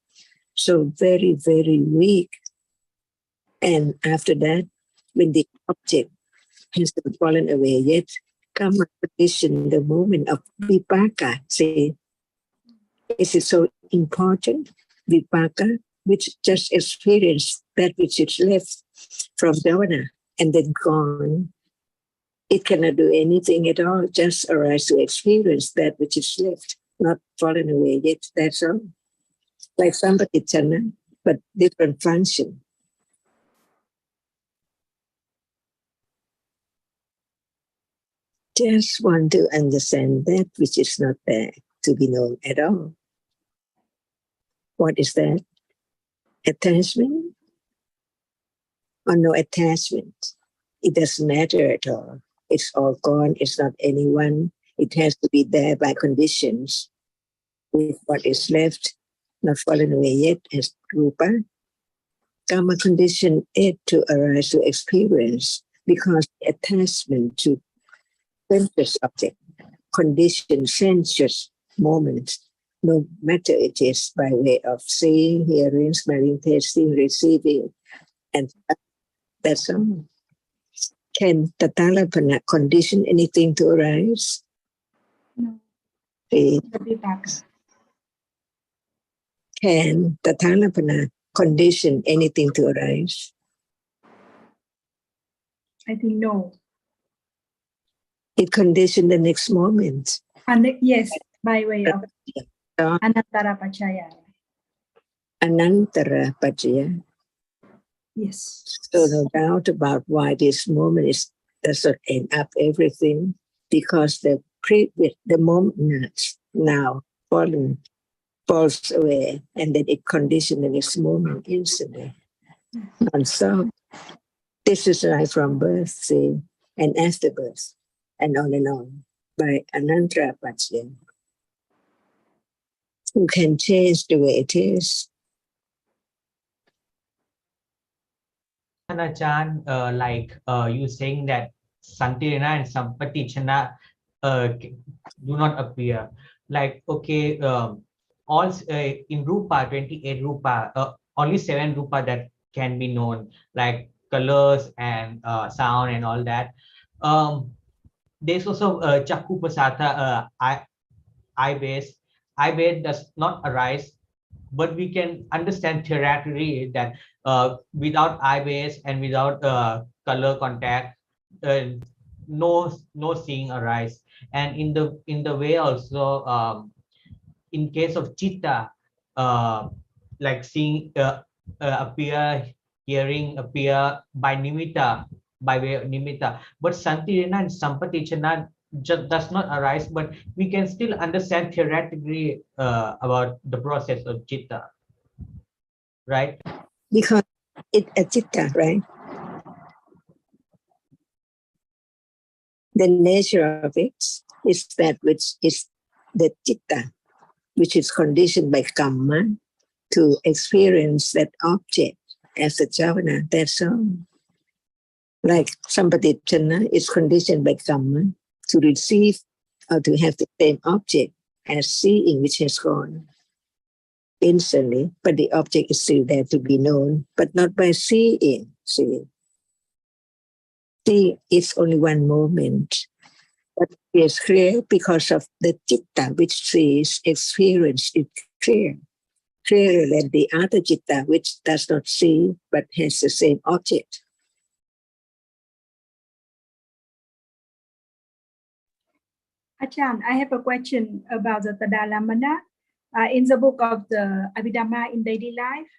So very, very weak. And after that, when the object has not fallen away yet, come a condition, the moment of vipaka. See, is it so important? Vipaka, which just experience that which is left from Dhavana and then gone. It cannot do anything at all, just arise to experience that which is left, not fallen away yet. That's all. Like Sampatichana, but different function. Just want to understand that which is not there to be known at all. What is that? Attachment or no attachment? it doesn't matter at all. It's all gone. It's not anyone. It has to be there by conditions. With what is left, not fallen away yet as rupa. Karma condition it to arise to experience because the attachment to sensuous object, condition, sensuous moment, no matter it is by way of seeing, hearing, smelling, tasting, receiving, and that's all. Can Tatalapana condition anything to arise?
No.
See,
The vipaka.
can Tatalapana condition anything to arise?
I think no.
It conditioned the next moment.
And yes, by way of
So,
anantara pachaya.
Anantara Pachaya.
Yes.
So no doubt about why this moment does not end up everything, because the moment now falls away, and then it conditioned the next moment instantly. And so this is right from birth, see, and after birth, and on by Anantara Pachaya, who can change the way it is.
Achan, you saying that Santirana and Sampatichana do not appear. Like, okay, all in Rupa, 28 Rupa, only 7 Rupa that can be known, like colors and sound and all that. There's also Chakku Pasatha, eye base. Eye base does not arise, but we can understand theoretically that without eye base and without color contact, no seeing arise. And in the way also, in case of chitta, like seeing appear, hearing appear by nimitta, by way of nimitta, but santirana and sampatichana just does not arise, but we can still understand theoretically about the process of chitta, right?
Because it's a chitta, right? The nature of it is that which is the chitta, which is conditioned by karma to experience that object as a javana. That's all. Like sampatichana is conditioned by karma to receive or to have the same object as seeing, which has gone instantly, but the object is still there to be known, but not by seeing. See, it's only one moment, but it's clear because of the chitta which sees, experience it clearer than the other chitta which does not see but has the same object.
Achan, I have a question about the Tadalamana. In the book of the Abhidhamma in daily life,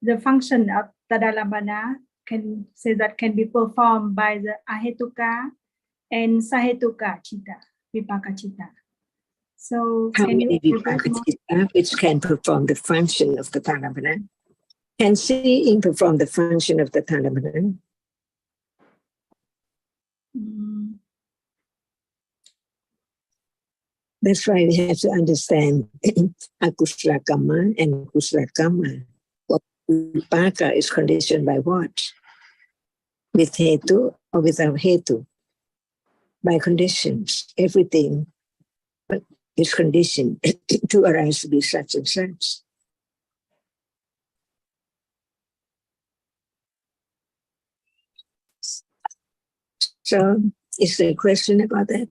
the function of Tadalamana can be performed by the Ahetuka and Sahetuka Chitta, Vipaka Chitta. So
How
can
many
you
vipaka chitta which can perform the function of the Tadalamana? Can seeing perform the function of the Tadalamana? That's why we have to understand akusala karma and kusala karma. Vipaka is conditioned by what? With hetu or without hetu? By conditions. Everything is conditioned to arise to be such and such. So, is there a question about that?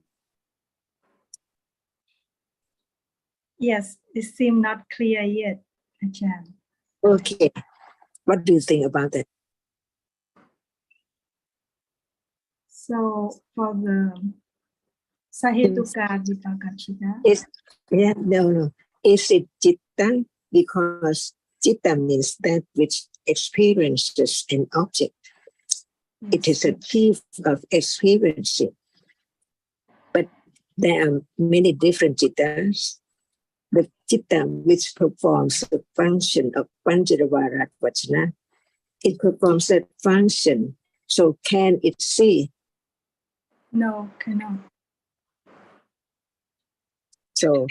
Yes, it seems not clear yet, Achan.
Okay. What do you think about that?
So for the Sahetuka Vipaka Chitta,
Is it chitta? Because chitta means that which experiences an object. It is a chief of experiencing. But there are many different chittas. The chitta which performs the function of Pancharavara Vachana, it performs that function So can it see?
No, cannot.
So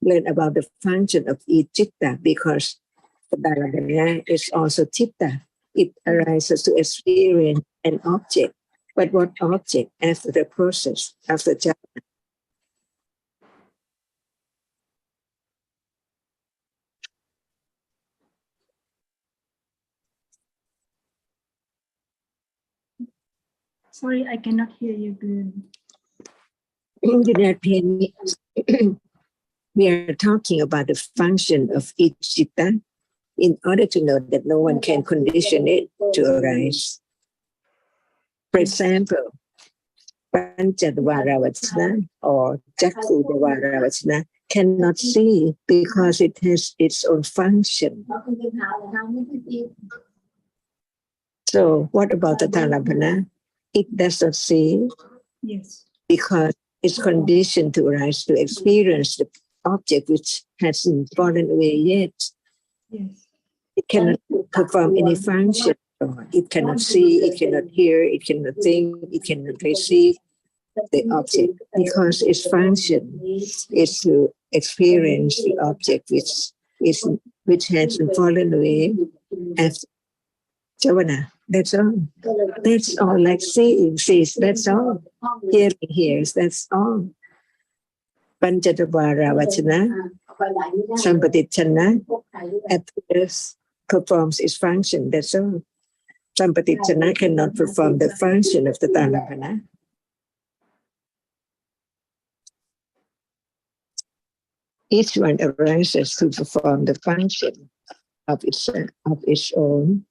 learn about the function of each chitta, because the Dharamana is also chitta. It arises to experience an object. But what object? After the process, after jhana.
Sorry, I cannot hear you good.
Do not pay me. We are talking about the function of each chitta in order to know that no one can condition it to arise. For example, Panchadvaravachana or Chakkhudvaravachana cannot see because it has its own function. So what about the Dhamma? It does not see
Yes.
because it's conditioned to arise to experience the object which hasn't fallen away yet.
Yes.
It cannot perform any function. It cannot see, it cannot hear, it cannot think, it cannot receive the object, because its function is to experience the object which hasn't fallen away after Javana. That's all. That's all. Like seeing sees. That's all. Hearing hears. That's all. Panchadvara Vachana, Sampatichana, appears, performs its function. That's all. Sampatichana cannot perform the function of the Dhamma. Each one arises to perform the function of its own,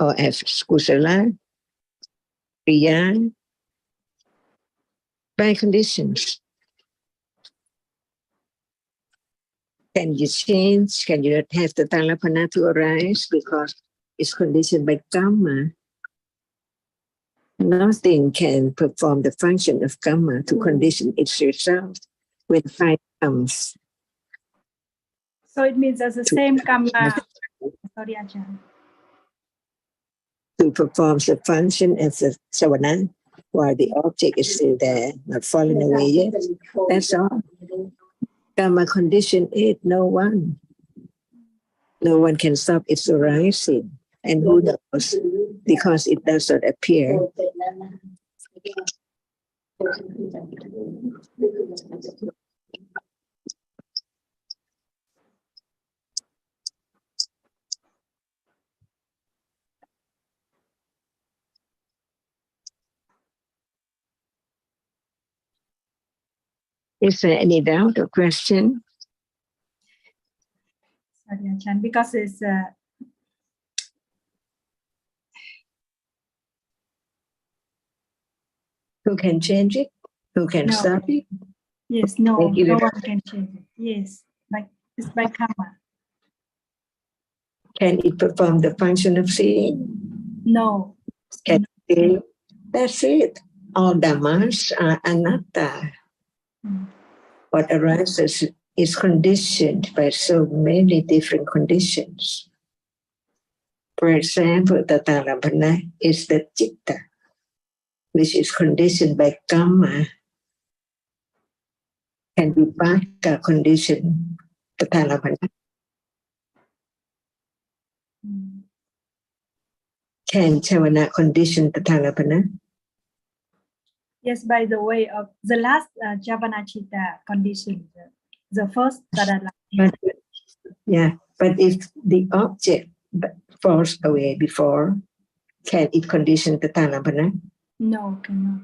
or as kusala, kriya, by conditions. Can you change? Can you not have the Talapana to arise because it's conditioned by karma? Nothing can perform the function of karma to condition its result when time comes.
So it means as the same karma. Sorry, Ajahn.
To perform the function as a savana, while the object is still there, not falling away yet. That's all. Karma condition it, no one. No one can stop its arising. And who knows? Because it does not appear. Is there any doubt or question?
Sorry, Ajahn, because it's
Who can change it? Who can
No.
stop it?
yes, no,
Thank you.
no one can change it. Yes, it's by karma.
Can it perform the function of seeing?
No.
Can it see? That's it. All dhammas are anatta.
Mm.
What arises is conditioned by so many different conditions. For example, the Dhamma is the citta, which is conditioned by karma. Can vipaka condition the Dhamma?
Mm.
Can chavana condition the Dhamma?
Yes, by the way of the last Javanachita condition, the first Tadalambana.
Yeah, but if the object falls away before, can it condition the Dhamma?
No, cannot.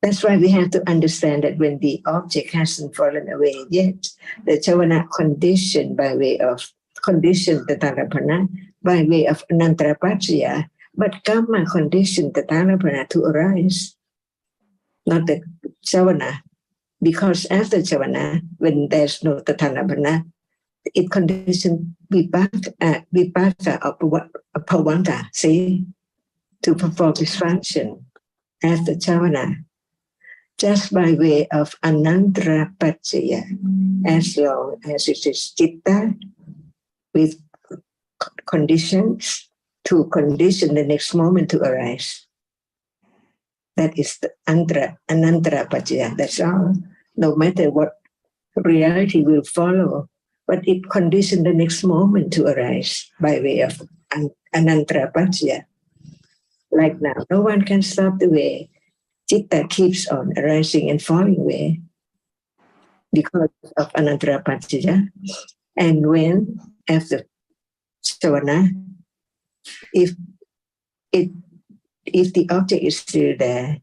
That's why we have to understand that when the object hasn't fallen away yet, the chavana condition by way of condition the Dhamma by way of anantarapacchaya, but karma condition the Dhamma to arise, not the chavana. Because after chavana, when there's no Dhamma, it conditions vipaka of pavanta, see, to perform its function after chavana, just by way of anantara paccaya, as long as it is citta with conditions to condition the next moment to arise. That is the anantara paccaya. That's all. No matter what reality will follow, but it conditions the next moment to arise by way of anantara paccaya. Like now, no one can stop the way Chitta keeps on arising and falling away because of anantara paccaya. And when after Savana, if the object is still there,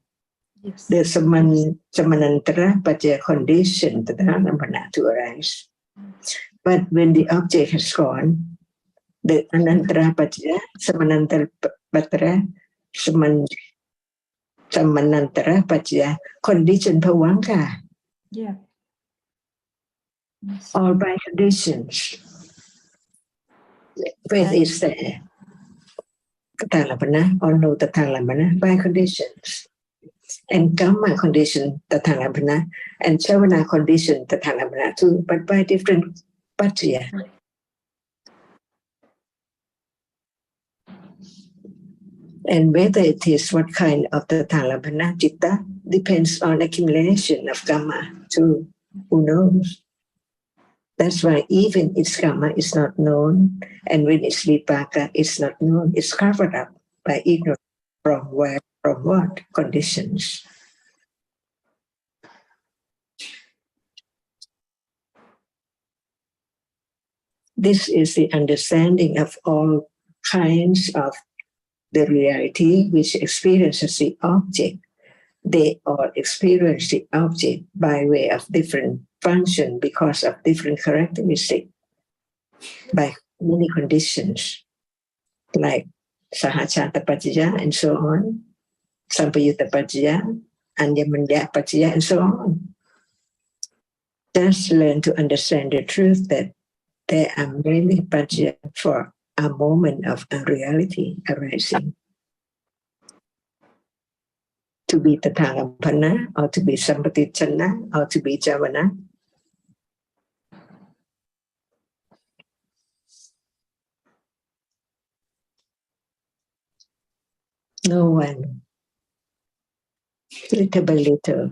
Yes.
the samanantara paccaya condition Tadalambana to arise. But when the object has gone, the anantara paccaya, samanantara paccaya, samanantara paccaya condition bhavanka.
Yeah. Yes.
All by conditions. When is there? Tathālampana or no Tathālampana by conditions. And Kamma condition Tathālampana and Chavana condition Tathālampana too, but by different paccaya. And whether it is what kind of Tathālampana Citta depends on accumulation of Kamma too. Who knows? That's why even its karma is not known, and when it's vipaka, it's not known. It's covered up by ignorance from where, from what conditions. This is the understanding of all kinds of the reality which experiences the object. They all experience the object by way of different function because of different characteristics, by many conditions, like Sahajata Paccaya and so on, Sampayutta Paccaya, Anyamanya Paccaya and so on. Just learn to understand the truth that there are many Paccaya for a moment of unreality arising. To be Tathālampana, or to be Sampatichana, or to be Javana. No one, little by little,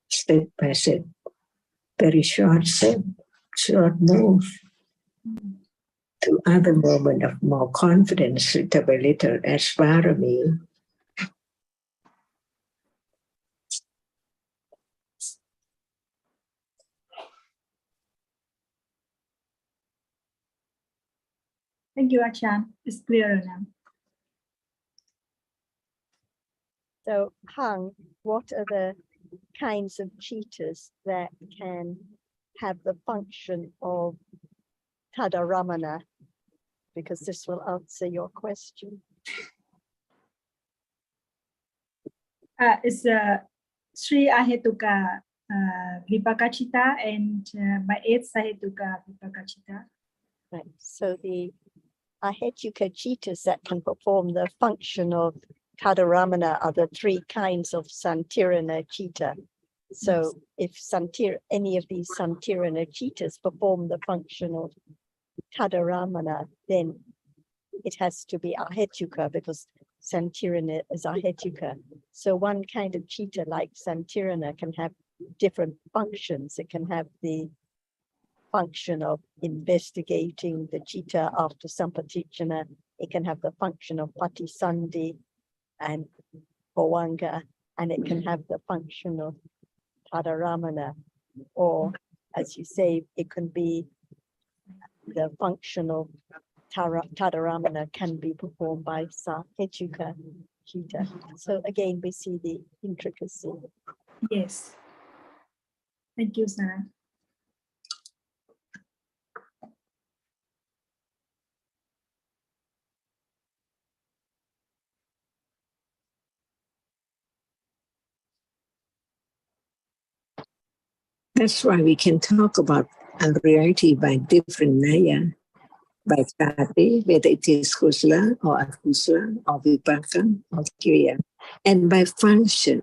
step by step, very short step, short move, to other moment of more confidence, little by little, as parami.
Thank you, Achan. It's clearer now.
So, Hang, what are the kinds of cheetahs that can have the function of Tadaramana? Because this will answer your question.
It's Sri Ahetuka Vipaka Citta and by 8 Sahetuka Vipaka Citta.
Right. So the Ahetuka cheetahs that can perform the function of Tadaramana are the 3 kinds of Santirana cheetah. So if any of these Santirana cheetahs perform the function of Tadaramana, then it has to be Ahetuka because Santirana is Ahetuka. So one kind of cheetah like Santirana can have different functions. It can have the function of investigating the citta after sampatichana. It can have the function of patisandhi and bhavanga, and it can have the function of tadaramana, or as you say, it can be the function of tadaramana can be performed by sahetuka citta. So again, we see the intricacy.
Yes. Thank you, Sarah.
That's why we can talk about unreality by different naya, by sati, whether it is kusala or akusala or vipaka or kriya, and by function.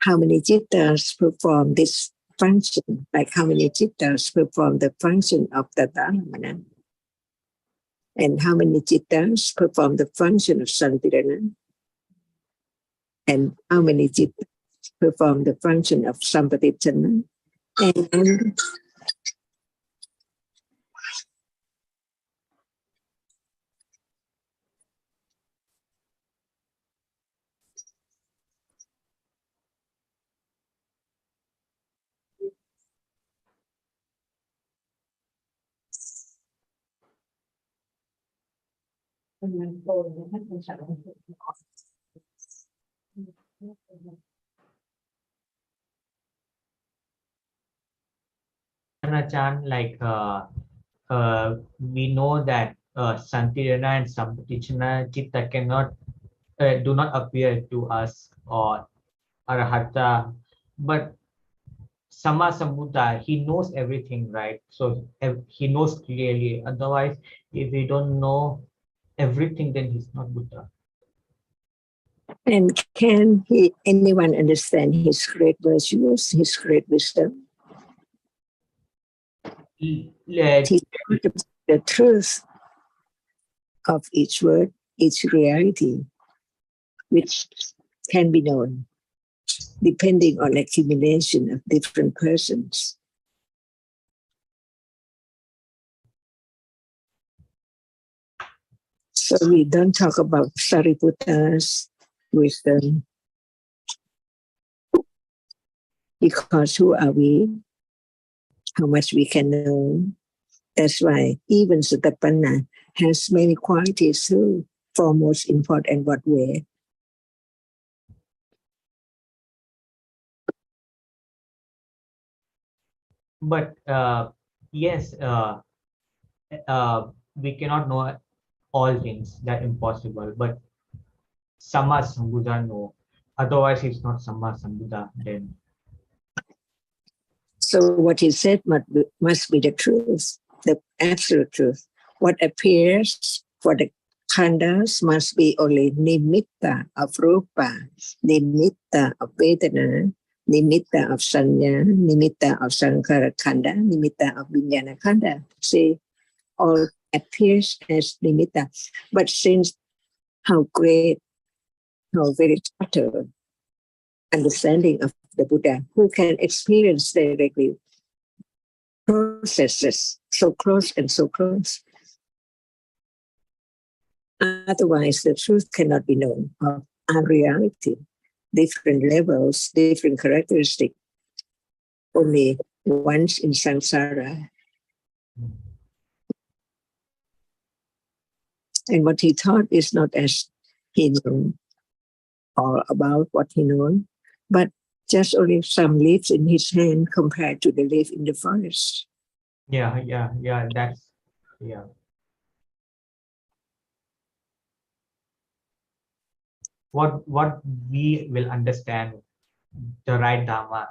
How many cittas perform this function? Like how many cittas perform the function of Tadalambana? And how many chittas perform the function of Santirana? And how many chittas perform the function of Sampatichana? And
Achan, like we know that Santirana and Sampatichana Chitta cannot do not appear to us or Arahata, but Sama Sambuddha, he knows everything, right? So he knows clearly. Otherwise, if we don't know everything, then he's not Buddha.
And can anyone understand his great virtues, his great wisdom? He the truth of each word, each reality, which can be known depending on accumulation of different persons. So we don't talk about Sariputta's wisdom, because who are we? How much we can know. That's why even Sutapanna has many qualities too. Foremost important what way?
But yes, we cannot know all things, that impossible. But Sama Sambuddha no. Otherwise, it's not Sama Sambuddha then.
So what he said must be the truth, the absolute truth. What appears for the khandas must be only nimitta of rupa, nimitta of vedana, nimitta of sanya, nimitta of sankhara khanda, nimitta of vijnana khanda. See, all appears as nimitta. But since how great, how very subtle understanding of the Buddha, who can experience directly processes so close and so close. Otherwise, the truth cannot be known of our reality, different levels, different characteristics, only once in samsara. And what he taught is not as he knew or about what he knew, but just only some leaves in his hand compared to the leaf in the forest.
Yeah, that's, yeah. What we will understand the right Dhamma.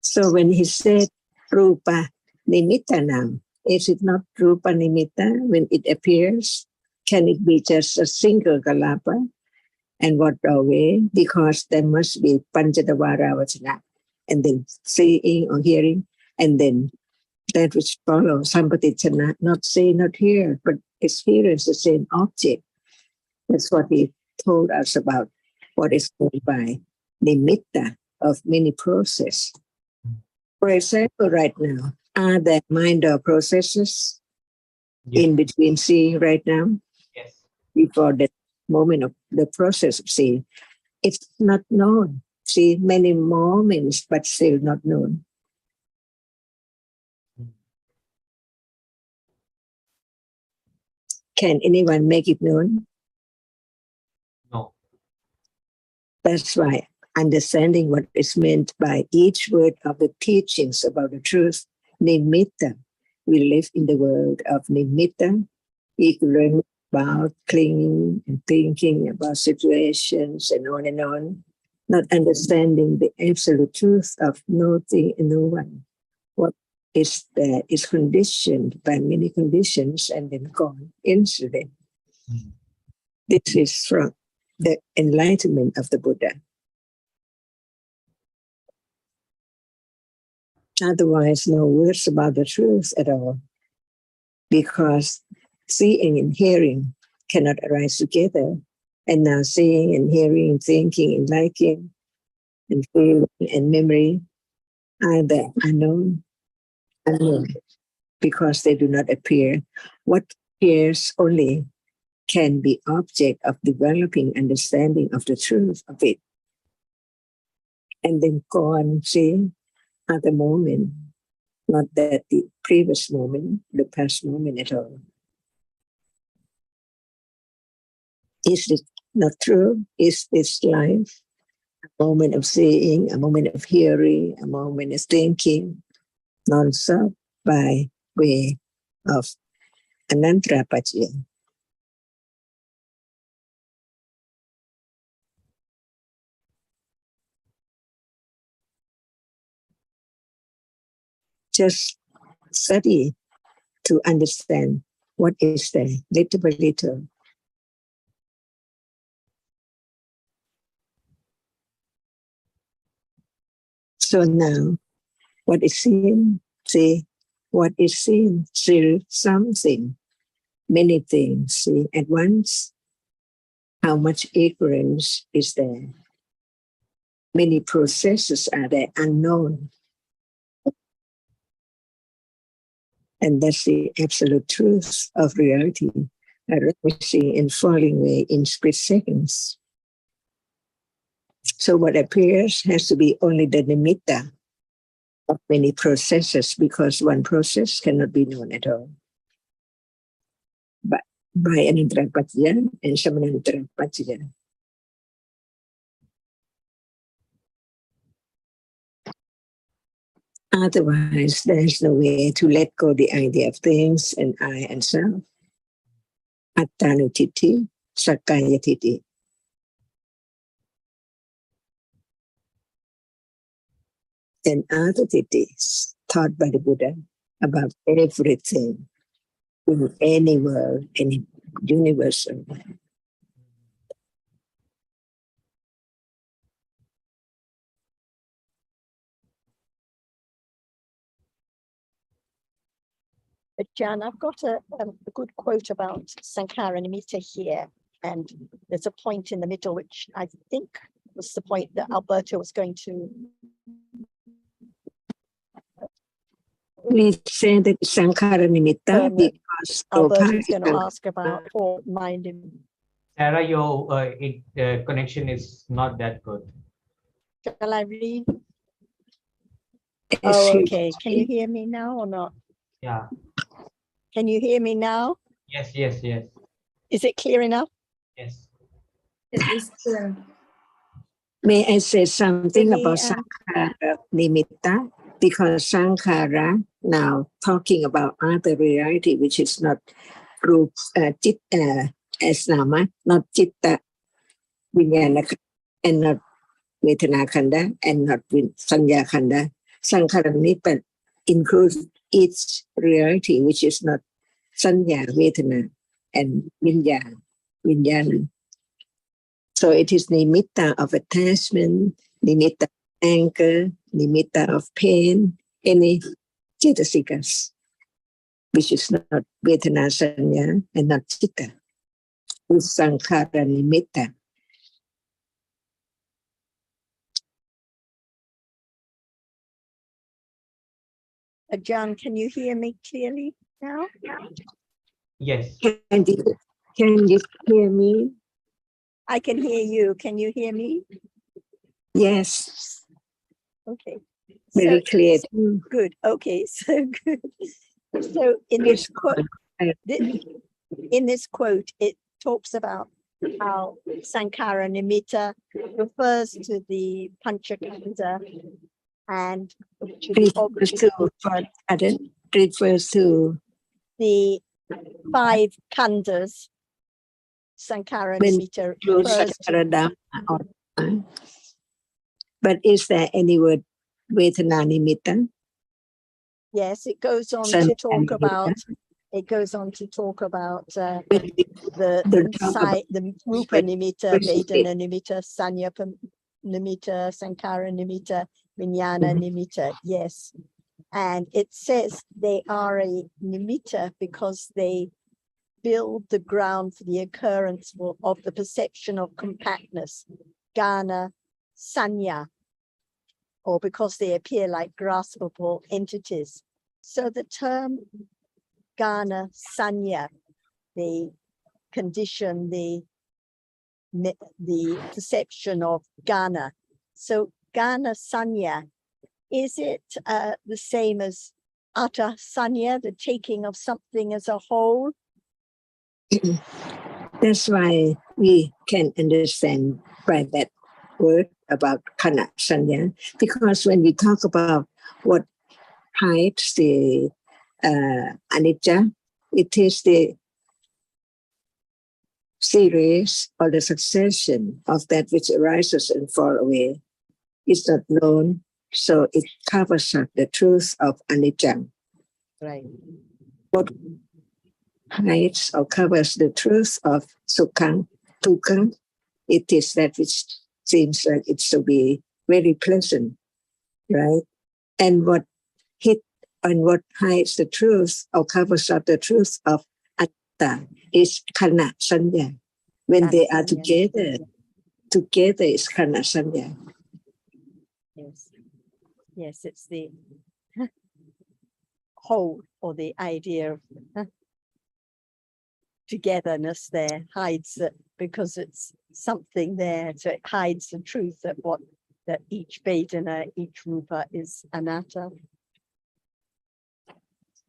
So when he said rupa nimittanam, is it not rupa nimitta when it appears? Can it be just a single kalapa? And what way? Because there must be panchadavara vachana, and then seeing or hearing, and then that which follows sampatichana, not see, not hear, but experience the same object. That's what he told us about what is called by nimitta of many process. For example, right now, are there mind or processes in between seeing right now?
Yes.
Before the moment of the process of seeing, it's not known. See, many moments, but still not known. Can anyone make it known?
No.
That's why understanding what is meant by each word of the teachings about the truth, nimitta. We live in the world of nimitta, ignorant about clinging and thinking about situations and on, not understanding the absolute truth of nothing and no one. What is there is conditioned by many conditions and then gone instantly. This is from the enlightenment of the Buddha. Otherwise, no words about the truth at all. because seeing and hearing cannot arise together. And now seeing and hearing, thinking and liking and feeling and memory are the unknown, because they do not appear. What appears only can be object of developing understanding of the truth of it. And then gone, see, at the moment, not that the previous moment, the past moment at all. Is this not true? Is this life a moment of seeing, a moment of hearing, a moment of thinking, non-stop by way of Anantra-Pachya? Just study to understand what is there, little by little. So now, what is seen? See, what is seen? See something, many things. See at once. How much ignorance is there? Many processes are there unknown. And that's the absolute truth of reality, arising and falling away in split seconds. So what appears has to be only the nimitta of many processes, because one process cannot be known at all. But by Anantra-Pachya and Samanantra-Pachya. Otherwise, there's no way to let go the idea of things and I and self. Attanutiti, Sakkayatiti. And other titis taught by the Buddha about everything in any world, any universal.
Jan, I've got a good quote about Sankara Nimitta here, and there's a point in the middle which I think was the point that Alberto was going to.
We say that Sankara Nimitta because
Alberto is going to ask about mind.
Sarah, your connection is not that good.
Shall I read? Oh, okay. Can you hear me now or not?
Yeah.
Can you hear me now?
Yes, yes, yes.
Is it clear enough?
Yes.
It is clear.
May I say something about Sankara Nimitta? Because Sankara, now talking about other reality, which is not Rup, as Nama, not Chitta, Vijnana, and not Vedana Khanda, and not Sanya Khanda. Sankara Nimitta includes each reality, which is not Sanya, Vedana, and Vijnana. So it is nimitta of attachment, nimitta of anger, nimitta of pain, any cetasikas, which is not Vedana Sanya and not Chitta. It's Sankhara Nimitta.
John, can you hear me clearly now?
Yes.
Can you hear me?
I can hear you. Can you hear me?
Yes.
Okay.
Very clear.
Good. Okay. So good. So in this quote, it talks about how Sankara Nimitta refers to the Panchakanda and
refers to
the 5 khandas. Sankara Nimitta refers to.
But is there any word Vedana Nimitta?
Yes, it goes on to talk about. It goes on to talk about the Rupa Nimitta, Vedana Nimitta, Sanya Nimitta, Sankara Nimitta, Vijnana Nimitta. Yes. And it says they are a nimitta because they build the ground for the occurrence of the perception of compactness, gana, sanya, or because they appear like graspable entities. So the term gana, sanya, the condition, the perception of gana. So gana, sanya, is it the same as atta sanya, the taking of something as a whole?
That's why we can understand by that word about kana sanya, because when we talk about what hides the anicca, it is the series or the succession of that which arises and fall away. It's not known, so it covers up the truth of anicca.
Right.
What hides or covers the truth of sukhang, dukkang, it is that which seems like it's to be very pleasant, right? And what hides the truth or covers up the truth of atta is kana sanya. When they are together is kana sanya.
Yes. Yes, it's the whole, or the idea of togetherness there hides it because it's something there, so it hides the truth that each Vedana, each Rupa is anatta.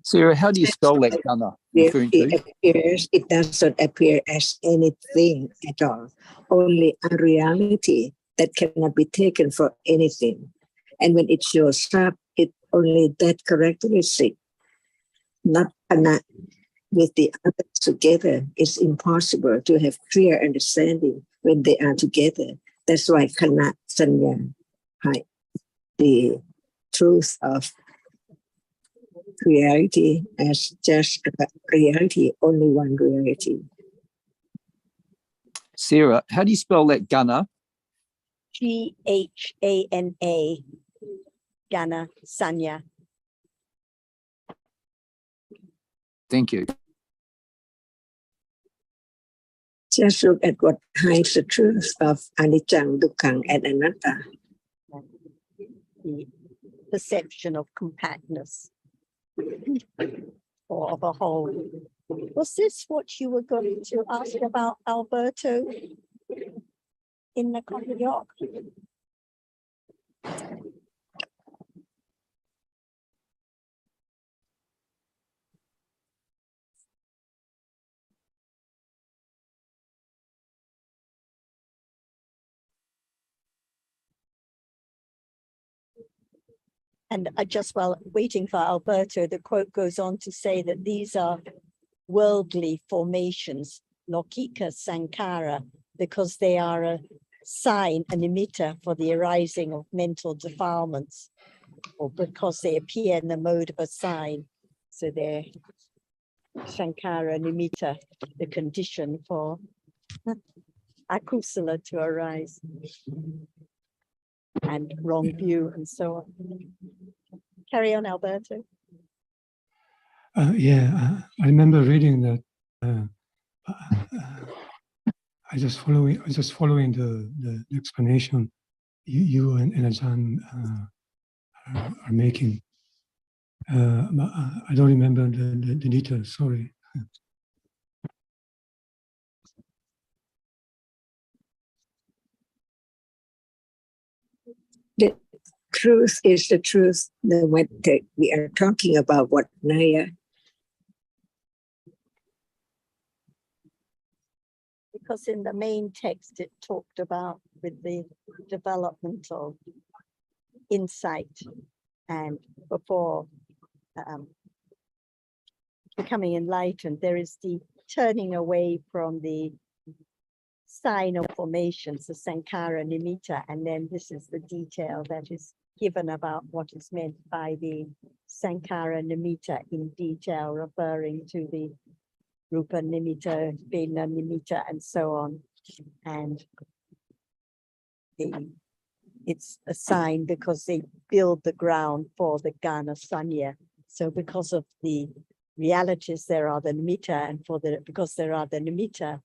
Sarah, how do you spell that gana referring to?
It doesn't appear as anything at all, only a reality that cannot be taken for anything. And when it shows up, it only that characteristic, not anat. With the others together, it's impossible to have clear understanding when they are together. That's why kana sanya, the truth of reality as just reality, only one reality.
Sarah, how do you spell that gana?
G-H-A-N-A, gana sanya.
Thank you.
Just look at what hides the truth of anicca, dukkha, and anatta.
The perception of compactness or of a whole. Was this what you were going to ask about, Alberto, in the York? And just while waiting for Alberto, the quote goes on to say that these are worldly formations, lokika sankara, because they are a sign, a nimitta for the arising of mental defilements, or because they appear in the mode of a sign. So they're sankara nimitta, the condition for akusala to arise, and wrong view and so on. Carry on, Alberto.
I remember reading that. I just following the explanation you and Ajahn are making. I don't remember the details. Sorry.
The truth is the truth. What we are talking about, what Naya.
Because in the main text, it talked about with the development of insight and before becoming enlightened, there is the turning away from the sign of formations, the sankara nimitta, and then this is the detail that is given about what is meant by the sankara nimitta in detail, referring to the rupa nimitta, vena nimitta, and so on. And the it's a sign because they build the ground for the Gana Sanya. So because of the realities, there are the nimitta, and because there are the nimitta,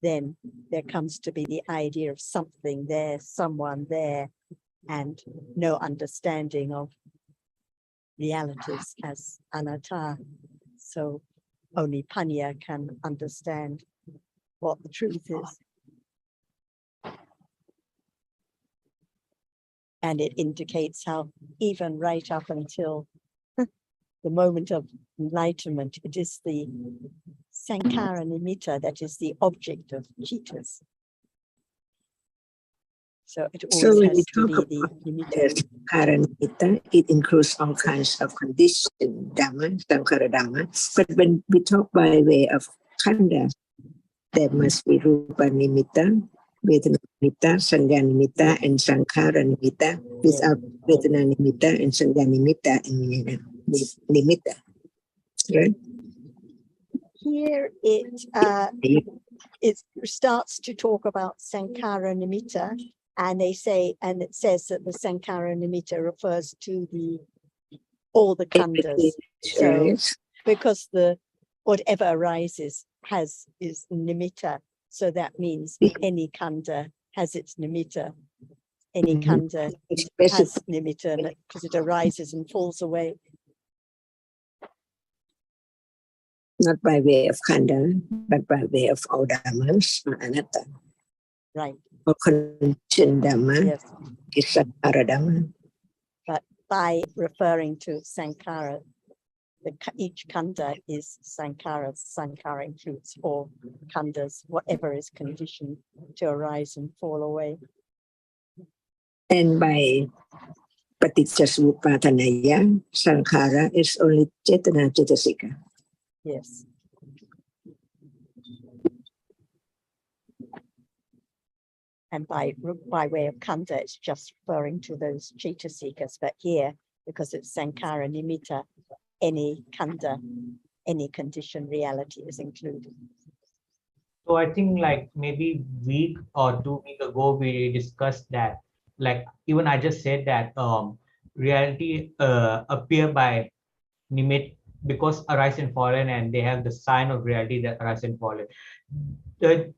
then there comes to be the idea of something there, someone there, and no understanding of realities as anatta. So only Panya can understand what the truth is. And it indicates how even right up until the moment of enlightenment, it is the Sankara Nimitta that is the object of citas. So it
So
always
when we
has to
talk
be the
about
nimitta.
Sankara Nimitta, it includes all kinds of conditioned Dhamma, Sankara Dhamma. But when we talk by way of Khanda, there must be Rupa Nimitta, Vedana Nimitta, Sanya Nimitta, and Sankara Nimitta. Without Vedana Nimitta and Sanya Nimitta and Nimitta. Right?
Here it starts to talk about Sankara Nimitta, and they say, and it says that the Sankara Nimitta refers to all the khandas. So because whatever arises is nimitta, so that means any khanda has its nimitta. Any khanda has nimitta because it arises and falls away.
Not by way of Khanda, but by way of all Dhammas, anatta.
Right.
Or conditioned Dhamma,
Yes.
is Sankara Dhamma.
But by referring to Sankara, each khanda is Sankara. Sankara includes all khandas, whatever is conditioned to arise and fall away.
And by Paticcasamuppadanaya, Sankara is only Cetana Cetasika.
Yes. And by way of khanda, it's just referring to those cetasikas. But here, because it's Sankara Nimitta, any khanda, any conditioned reality is included.
So I think like maybe week or 2 weeks ago, we discussed that, like even I just said that reality appear by nimit because arise and fallen, and they have the sign of reality that arise and fallen. The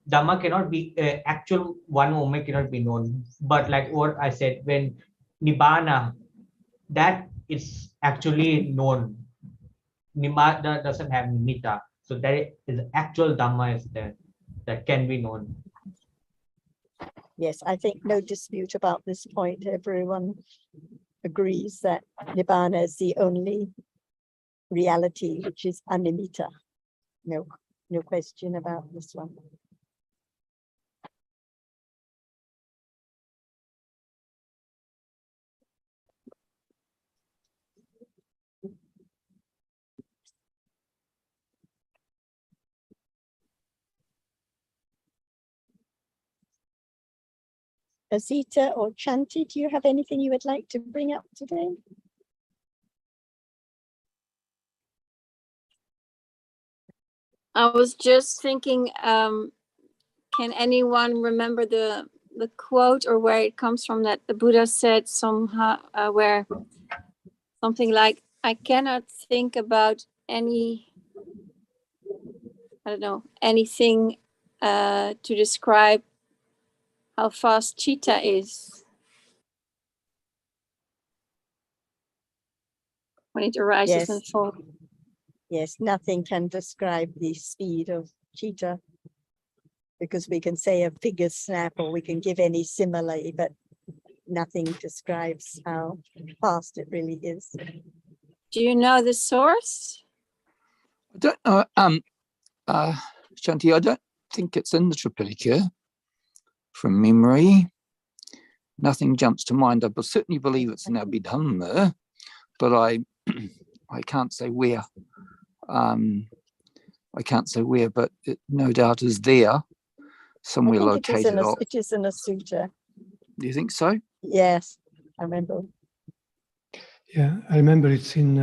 Dhamma cannot be actual one moment cannot be known, but like what I said, when Nibbana, that is actually known. Nibbana doesn't have nimitta, so that is actual Dhamma is there that can be known.
Yes, I think no dispute about this point. Everyone agrees that Nibbana is the only reality which is animitta. No question about this one. Azita or Chanti, do you have anything you would like to bring up today?
I was just thinking, can anyone remember the quote or where it comes from, that the Buddha said somehow, where something like, I cannot think about anything to describe how fast cheetah is when it arises and falls.
Yes, nothing can describe the speed of cheetah, because we can say a figure snap or we can give any simile, but nothing describes how fast it really is.
Do you know the source?
I don't know, Shanti, I don't think it's in the Tripitaka from memory. Nothing jumps to mind. I certainly believe it's in Intl.Dhamma, but I can't say where. I can't say where, but it no doubt is there, somewhere located.
It is in a sutta.
Do you think so?
Yes, I remember.
Yeah, I remember it's in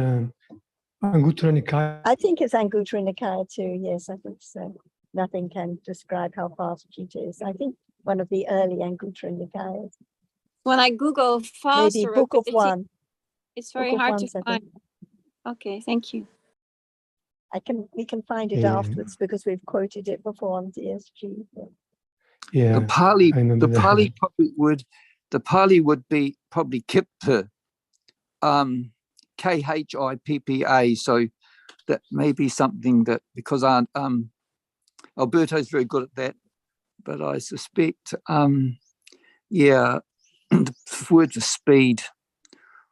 Anguttara Nikaya.
I think it's Anguttara Nikaya too. Yes, I think so. Nothing can describe how fast cheetah is. I think one of the early Anguttara Nikayas.
When I Google fast
Maybe Book of
rapidity,
One.
it's very
Book of
hard to
Ones, I
find.
think.
Okay, thank you.
We can find it
Yeah.
afterwards because we've quoted it before on DSG.
Yeah,
The Pali,
I remember
the
that.
Pali probably would be probably Kippa, Khippa. So that may be something that, because Alberto's very good at that, but I suspect, yeah, the words of speed,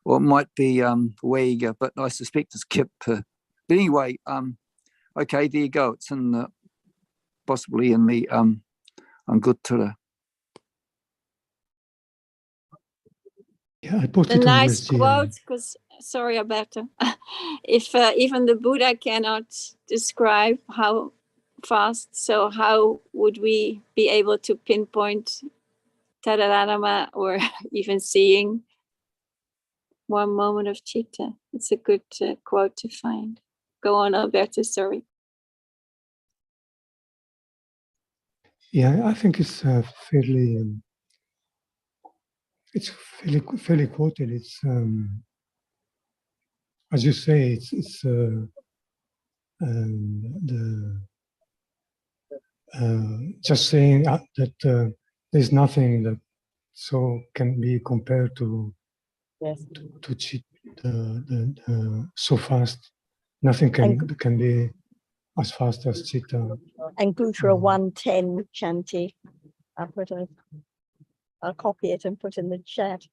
or it might be Waiga, but I suspect it's Kippa. But anyway, okay, there you go. It's in the, possibly in the Anguttara.
Yeah, I put
A
it on
nice
USG.
quote, because, sorry, Alberto, if even the Buddha cannot describe how fast, so how would we be able to pinpoint Tadadharma or even seeing one moment of citta? It's a good quote to find. Go on, Alberto, sorry.
Yeah, I think it's fairly quoted. It's as you say, it's the just saying that there's nothing that so can be compared to
Yes.
to the so fast. Nothing can be as fast as Chitta.
Anguttara 110 Chanti. I'll copy it and put in the chat.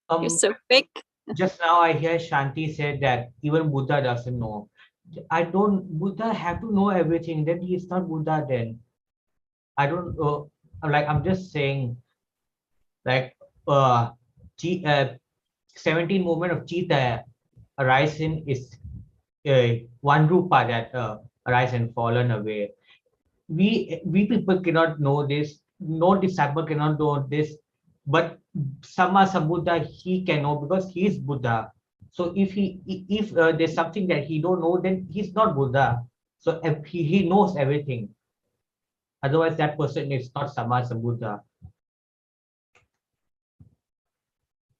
You're so quick.
Just now I hear Shanti said that even Buddha doesn't know. Buddha have to know everything, then he is not Buddha then. I don't know, I'm just saying, like, 17 movement of Chitta arising is one rupa that arise and fallen away. We people cannot know this, no disciple cannot know this, but Sama Sambuddha, he can know because he is Buddha. So if there's something that he don't know, then he's not Buddha. So if he knows everything. Otherwise, that person is not Sama Sambuddha.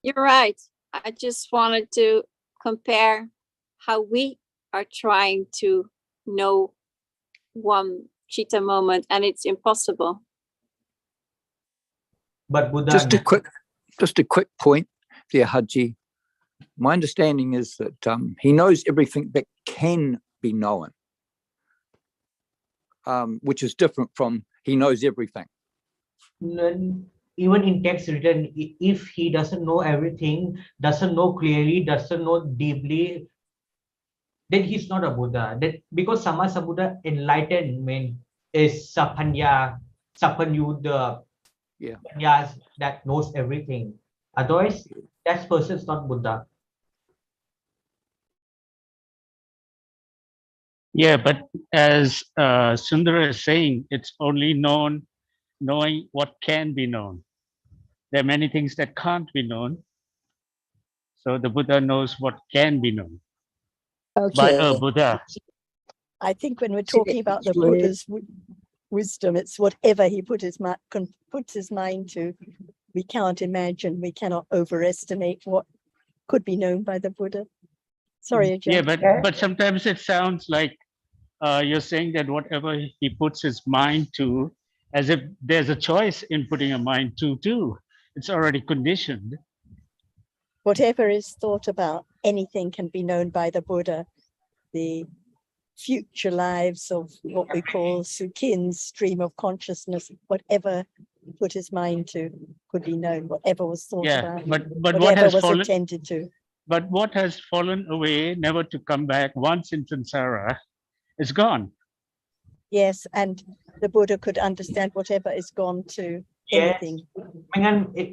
You're right. I just wanted to compare how we are trying to know one Chitta moment, and it's impossible.
But Buddha
Just a quick point there, Haji. My understanding is that he knows everything that can be known, which is different from he knows everything.
Even in text written, if he doesn't know everything, doesn't know clearly, doesn't know deeply, then he's not a Buddha. Because Sama Sambuddha enlightenment is Sapanya, the Panyas that knows everything. Otherwise, that person is not Buddha.
Yeah, but as Sundara is saying, it's only knowing what can be known. There are many things that can't be known. So the Buddha knows what can be known by a Buddha.
I think when we're talking about the Buddha's wisdom, it's whatever he puts his mind to. We can't imagine, we cannot overestimate what could be known by the Buddha. Sorry, Ajahn.
Yeah, but sometimes it sounds like you're saying that whatever he puts his mind to, as if there's a choice in putting a mind to too. It's already conditioned.
Whatever is thought about, anything can be known by the Buddha. The future lives of what we call Sukhin's stream of consciousness, whatever he put his mind to could be known, whatever was thought about,
but
whatever
what has
was
fallen,
attended to.
But what has fallen away, never to come back once in samsara, is gone.
Yes, and the Buddha could understand whatever is gone to anything.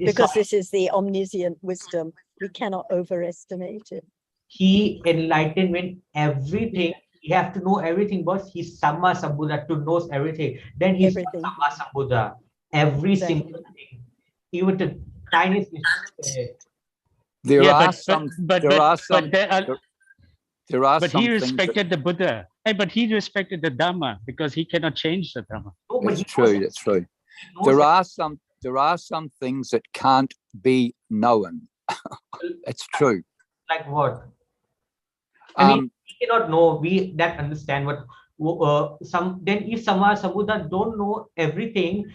Because this is the omniscient wisdom. We cannot overestimate it.
He enlightenment everything. You have to know everything, but he's Sama Sambuddha to knows everything. Then he's Sama Sambuddha. Every single thing. Even the tiniest
There are some But he respected the Buddha. But he respected the Dhamma because he cannot change the Dhamma.
That's true. There are some things that can't be known. It's true.
Like what? I mean, we cannot know. We that understand what then if Sama Sambuddha don't know everything,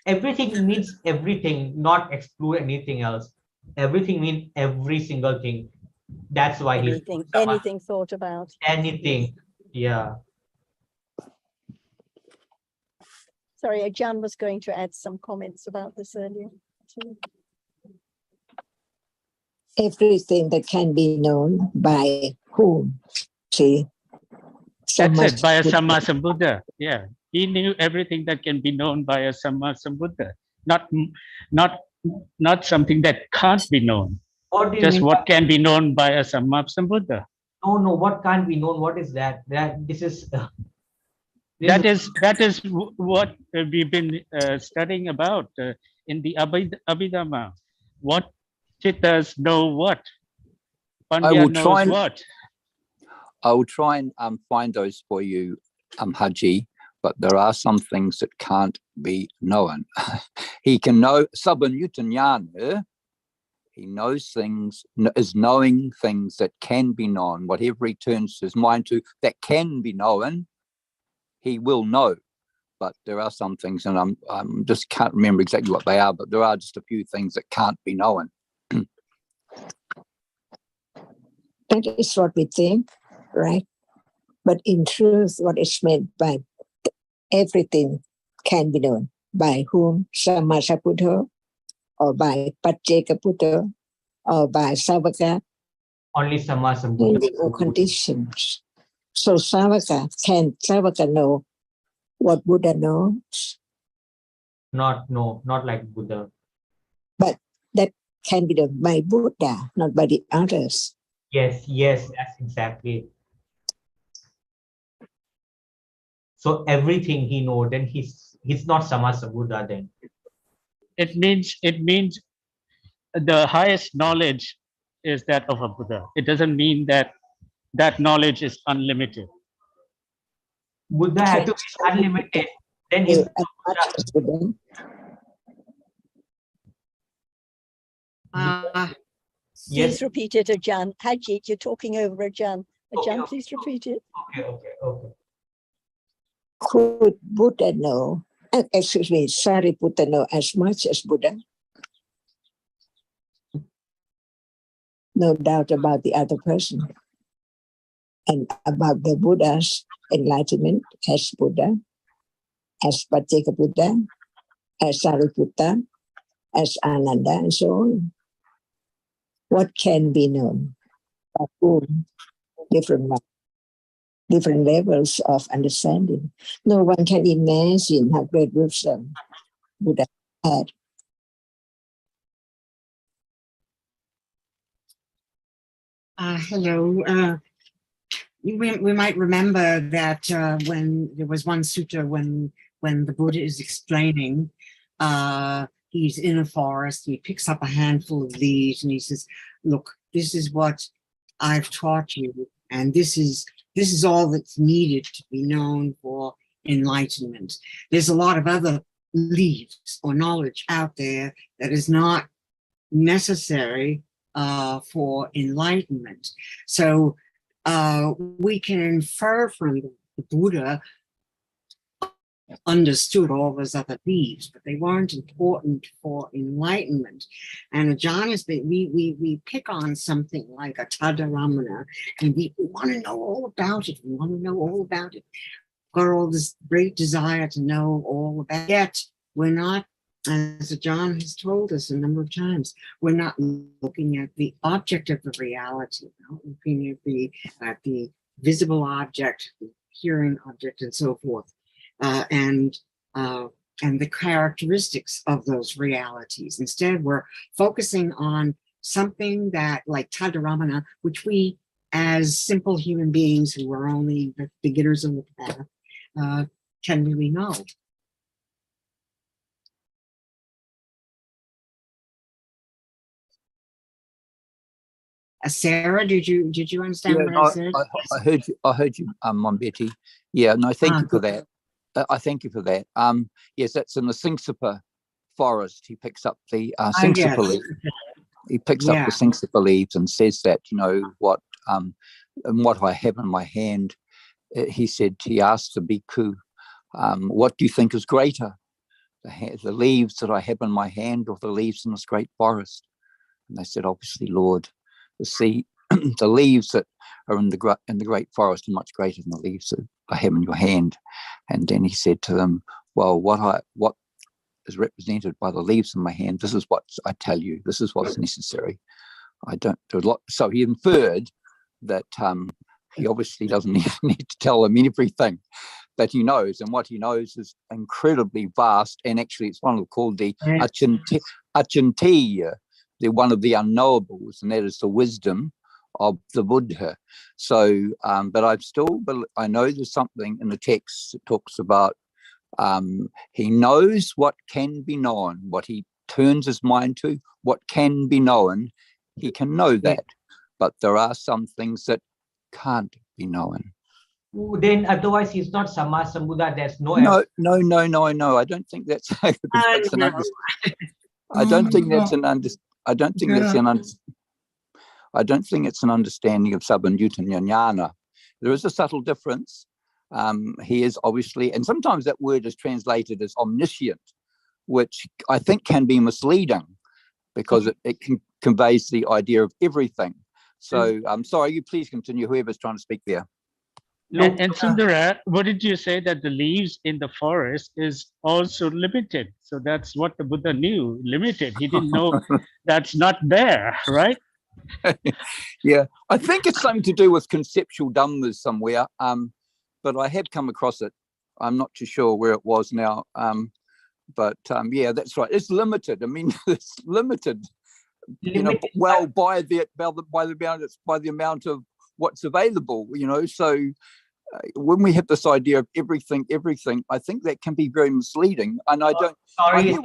everything means everything, not exclude anything else. Everything means every single thing. That's why
anything thought about.
Anything. Yeah.
Sorry, Jan was going to add some comments about this earlier too.
Everything that can be known by whom? See,
that's it, by a Samma Sambuddha. Yeah, he knew everything that can be known by a Samma Sambuddha, not something that can't be known.
What do you
Just
mean
what can be known by a Samma Sambuddha.
No, what can't be known? What is that? This is
that is what we've been studying about in the Abhidhamma. What Chittas know what? Panya knows what?
I will try and find those for you, Haji, but there are some things that can't be known. He can know Sabanyutanyana. He knows things, is knowing things that can be known. Whatever he turns his mind to that can be known, he will know. But there are some things, and I'm just can't remember exactly what they are, but there are just a few things that can't be known.
That is what we think, right? But in truth, what is meant by everything can be known by whom? Sammasapputho, or by Pacceka-Puttho, or by Savaka.
Only Sammasambuddha.
All conditions. So Savaka know what Buddha knows?
Not like Buddha.
But that can be done by Buddha, not by the others.
Yes, that's exactly. So everything he knows, then he's not Sammasambuddha then.
It means the highest knowledge is that of a Buddha. It doesn't mean that knowledge is unlimited.
Buddha had to be unlimited. Then he's
Buddha.
Please repeat it, Ajahn. Haji, you're talking over Ajahn. Ajahn,
Okay.
please repeat it.
Okay.
Could Buddha know, excuse me, Sariputta know as much as Buddha? No doubt about the other person. And about the Buddha's enlightenment as Buddha, as Pacceka-Buddha, as Sariputta, as Ananda, and so on. What can be known? By whom? Different levels of understanding. No one can imagine how great wisdom Buddha had.
Hello. We might remember that when there was one sutta when the Buddha is explaining, he's in a forest, he picks up a handful of leaves and he says, look, this is what I've taught you, and this is all that's needed to be known for enlightenment. There's a lot of other leaves or knowledge out there that is not necessary for enlightenment. So we can infer from the Buddha understood all those other leaves, but they weren't important for enlightenment. And Ajahn is that we pick on something like a Intl.Dhamma, and we want to know all about it. We want to know all about it. Got all this great desire to know all about it. Yet we're not, as Ajahn has told us a number of times, we're not looking at the object of the reality, not looking at the visible object, the hearing object, and so forth. And the characteristics of those realities. Instead, we're focusing on something that, like Intl.Dhamma, which we, as simple human beings who are only the beginners of the path, can really know. Sarah, did you understand what I said?
I heard you, Mom Betty. Yeah, no, thank you for that. I thank you for that. Yes, that's in the Singsipa forest. He picks up the
Yes.
Singsipa leaf. He picks up
Yeah.
the Singsipa leaves and says that, you know, what and what I have in my hand. He asked the bhikkhu, what do you think is greater, the leaves that I have in my hand or the leaves in this great forest? And they said, obviously, Lord, the leaves that are in the great forest are much greater than the leaves that I have in your hand. And then he said to them, well, what is represented by the leaves in my hand, this is what I tell you, this is what's necessary. I don't do a lot. So he inferred that he obviously doesn't need to tell them everything that he knows, and what he knows is incredibly vast. And actually, it's called the Achintiya. They're one of the unknowables, and that is the wisdom of the Buddha. So, but I know there's something in the text that talks about he knows what can be known, what he turns his mind to, what can be known, he can know that. But there are some things that can't be known.
Then otherwise he's not Sammasambuddha. There's no.
No. I don't think that's. I don't think that's an I don't think it's an understanding of Sabanyutanya Jnana. There is a subtle difference. He is obviously, and sometimes that word is translated as omniscient, which I think can be misleading because it conveys the idea of everything. So I'm sorry, you please continue, whoever's trying to speak there.
And Sundara, what did you say, that the leaves in the forest is also limited? So that's what the Buddha knew, limited. He didn't know that's not there, right?
Yeah, I think it's something to do with conceptual dhammas somewhere, but I had come across it. I'm not too sure where it was now, but yeah, that's right. It's limited. I mean, it's limited. You know, well, by the amount of what's available. You know, so when we have this idea of everything, I think that can be very misleading. And I don't.
Sorry.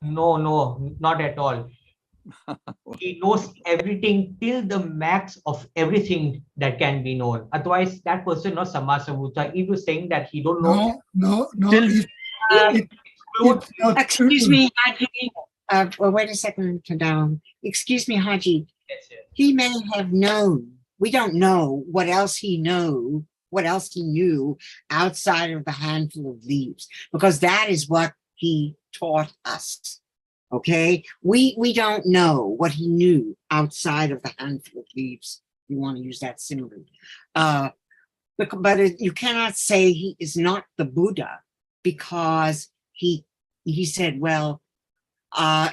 No, not at all. He knows everything till the max of everything that can be known. Otherwise, that person not Sammasambuddha. If you're saying that he don't know.
No.
Excuse me, Haji. Well, wait a second, Tadao. Excuse me, Haji.
Yes.
He may have known. We don't know what else he knew outside of the handful of leaves, because that is what he taught us. Okay, we don't know what he knew outside of the handful of leaves. You want to use that simile, but you cannot say he is not the Buddha because he said, well,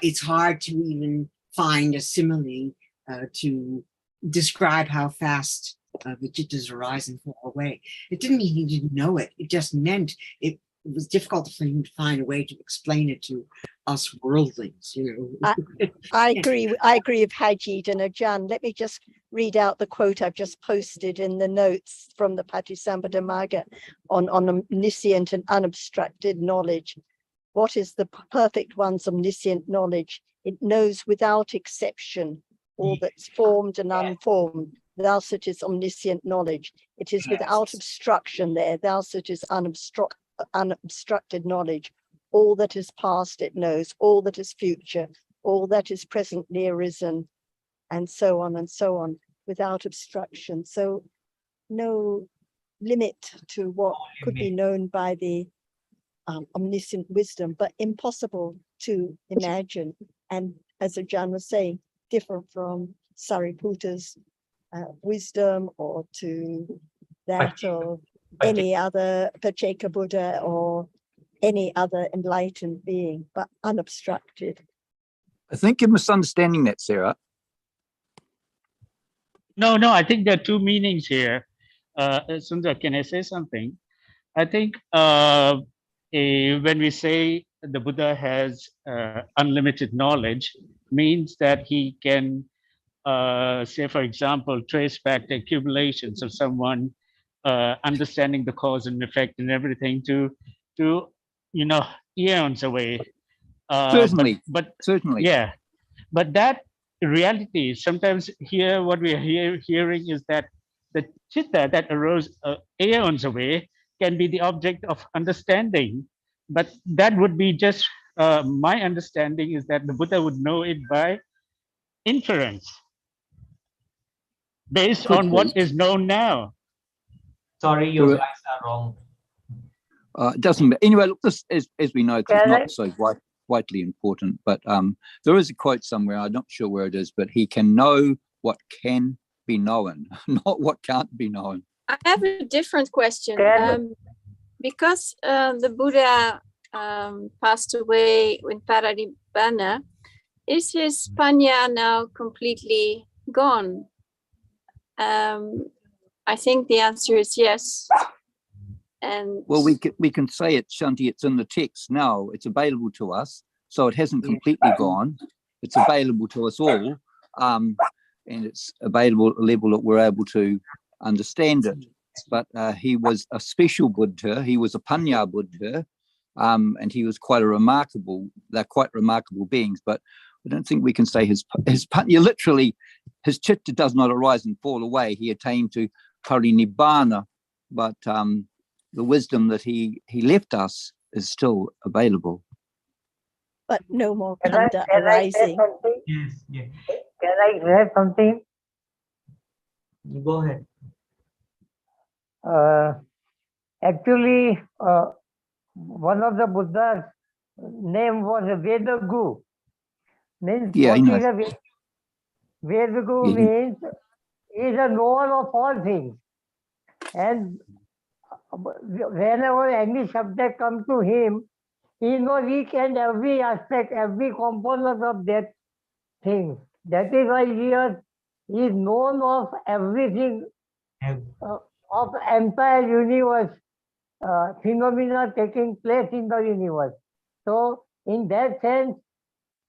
it's hard to even find a simile to describe how fast the jittas arise and fall away. It didn't mean he didn't know it. It just meant it was difficult for him to find a way to explain it to us worldlings. You know,
I agree with Hajid and Ajahn. Let me just read out the quote I've just posted in the notes from the Patisambhadamagga on omniscient and unobstructed knowledge. What is the perfect one's omniscient knowledge? It knows without exception all that's formed and unformed. Thus it is omniscient knowledge. It is without obstruction there. Thus it is unobstructed knowledge. All that is past it knows, all that is future, all that is presently arisen, and so on, without obstruction. So no limit to what could be known by the omniscient wisdom, but impossible to imagine. And as Ajahn was saying, different from Sariputta's wisdom, or to that of any other Pacceka Buddha or any other enlightened being, but unobstructed.
I think you're misunderstanding that, Sarah.
No, I think there are two meanings here. Sundar, can I say something? I think when we say the Buddha has unlimited knowledge, means that he can, say, for example, trace back the accumulations of someone, understanding the cause and effect and everything to eons away.
Certainly.
Yeah, but that reality, sometimes here what we are hearing is that the chitta that arose eons away can be the object of understanding. But that would be just, my understanding is that the Buddha would know it by inference, based
Could
on what
be.
is known now.
Sorry, your
Correct.
guys are wrong.
It doesn't matter. Anyway, look, this, as we know, it's
Can I-
not so widely important, but there is a quote somewhere, I'm not sure where it is, but he can know what can be known, not what can't be known.
I have a different question.
Can-
Because the Buddha passed away in Parinibbana, is his panya now completely gone? I think the answer is yes. And
Well, we can say it, Shanti, it's in the text now, it's available to us, so it hasn't completely gone. It's available to us all, and it's available at a level that we're able to understand it. But he was a special Buddha, he was a Panya Buddha, and he was they're quite remarkable beings, but I don't think we can say his Panya, literally, his chitta does not arise and fall away. He attained to Parinibbana, but the wisdom that he left us is still available.
But no more
Can I
kanda
say
arising.
something?
Yes, yeah.
Can I say something?
You go ahead.
Actually, one of the Buddha's name was Vedagu. Means
Yeah, I
what
know.
is a Vedagu
Yeah.
means is a knower of all things. And whenever any subject comes to him, he knows each and every aspect, every component of that thing. That is why he is known of everything of entire universe, phenomena taking place in the universe. So in that sense,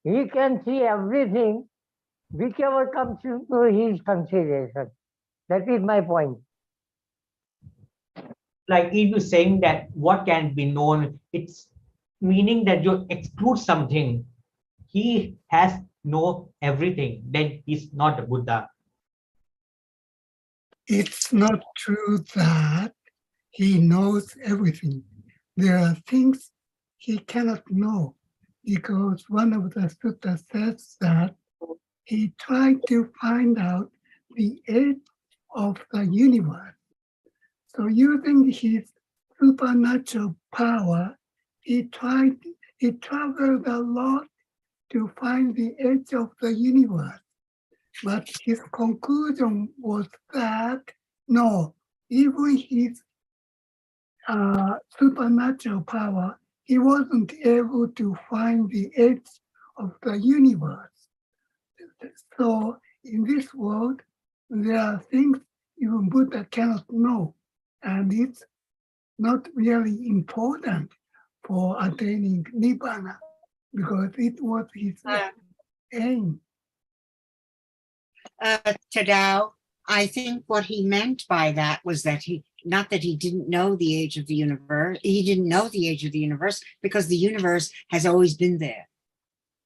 he can see everything whichever comes into his consideration. That is my point.
Like if you're saying that what can be known, it's meaning that you exclude something. He has know everything, then he's not a Buddha.
It's not true that he knows everything. There are things he cannot know, because one of the suttas says that he tried to find out the edge of the universe. So using his supernatural power, he traveled a lot to find the edge of the universe. But his conclusion was that, no, even his supernatural power, he wasn't able to find the edge of the universe. So in this world, there are things even Buddha cannot know, and it's not really important for attaining Nibbana, because it was his aim.
Tadao, I think what he meant by that was that not that he didn't know the age of the universe, he didn't know the age of the universe because the universe has always been there.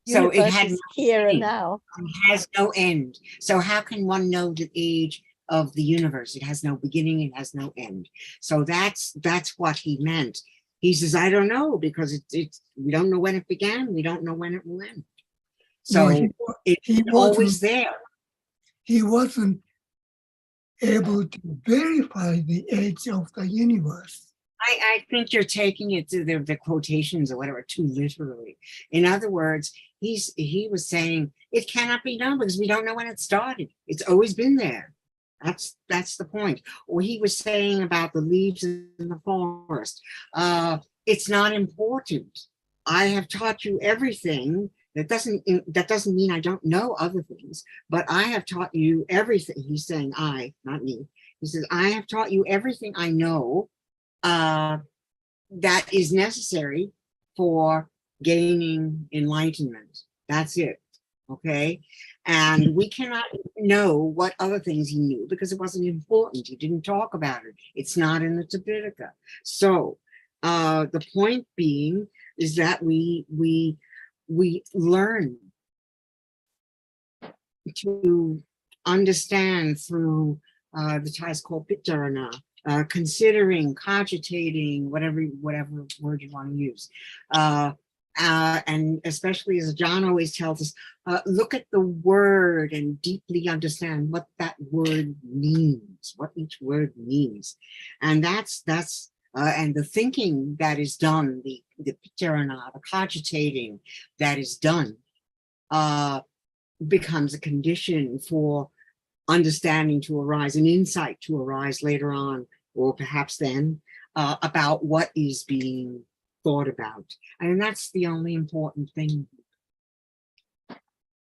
So it
Universe
had
is
no
here and
end.
now.
It has no end. So how can one know the age of the universe? It has no beginning, it has no end. So that's what he meant. He says, I don't know, because we don't know when it began, we don't know when it will end. So
No,
it's always there.
He wasn't able to verify the age of the universe.
I think you're taking it to the quotations or whatever too literally. In other words, he was saying it cannot be known because we don't know when it started. It's always been there. That's the point. Or he was saying about the leaves in the forest. It's not important. I have taught you everything. That doesn't mean I don't know other things, but I have taught you everything. He's saying I, not me. He says, I have taught you everything I know that is necessary for gaining enlightenment. That's it. Okay. And we cannot know what other things he knew because it wasn't important. He didn't talk about it. It's not in the Tipitaka. So the point being is that we learn to understand through the Thai is called Pijarana, considering, cogitating, whatever word you want to use. And especially as John always tells us, look at the word and deeply understand what that word means, what each word means. And that's and the thinking that is done, the pijarana, the cogitating that is done, becomes a condition for understanding to arise, an insight to arise later on, or perhaps then, about what is being thought about. And that's the only important thing.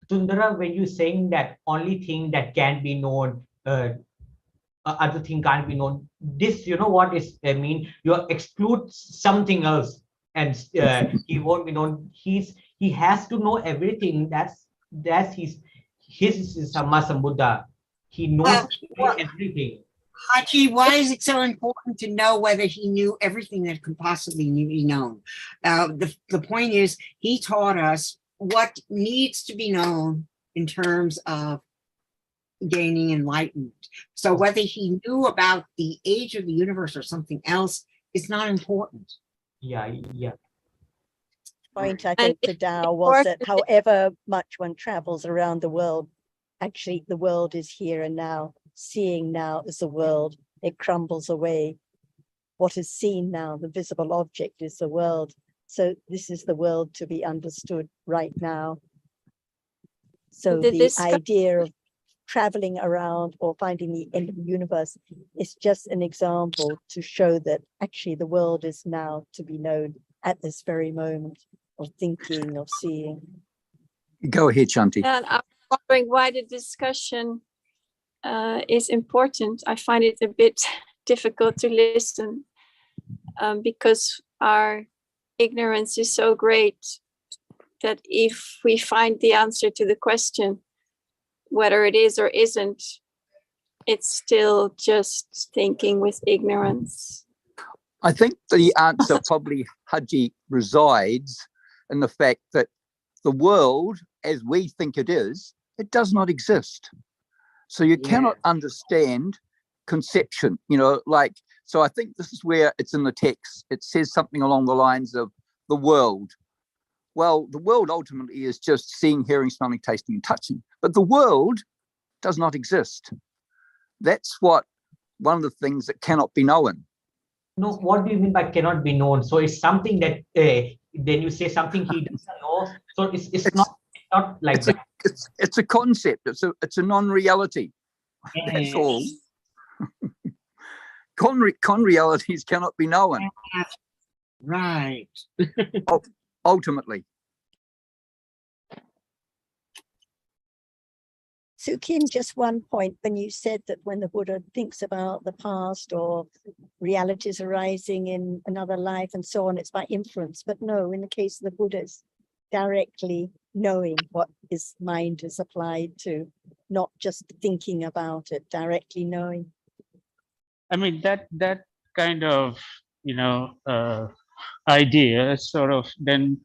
Sundara, when you're saying that only thing that can be known, other thing can't be known, this, you know what is I mean, you exclude something else, and he won't be known. He has to know everything. That's his Samma Sambuddha. He knows everything.
Haji, why is it so important to know whether he knew everything that could possibly be known? The point is, he taught us what needs to be known in terms of gaining enlightenment. So whether he knew about the age of the universe or something else is not important.
Yeah.
Point I think to Tao was that however much one travels around the world, actually the world is here and now. Seeing now is the world. It crumbles away. What is seen now, the visible object, is the world. So this is the world to be understood right now. So the idea of traveling around or finding the end of the universe is just an example to show that actually the world is now to be known at this very moment of thinking, of seeing.
Go ahead, Shanti.
And I'm wondering why the discussion is important. I find it a bit difficult to listen because our ignorance is so great that if we find the answer to the question, whether it is or isn't, it's still just thinking with ignorance.
I think the answer probably, Haji, resides in the fact that the world, as we think it does not exist. So you cannot understand conception, so I think this is where it's in the text. It says something along the lines of the world. Well, the world ultimately is just seeing, hearing, smelling, tasting, and touching. But the world does not exist. That's one of the things that cannot be known.
No, what do you mean by cannot be known? So it's something that then you say something he doesn't know. So it's not like that.
It's a concept. It's a non-reality. That's all. Con-realities cannot be known.
Right.
Ultimately.
So Kim, just one point, when you said that when the Buddha thinks about the past or realities arising in another life and so on, it's by inference. But no, in the case of the Buddha, it's directly knowing what his mind is applied to, not just thinking about it, directly knowing.
I mean, that kind of, idea sort of then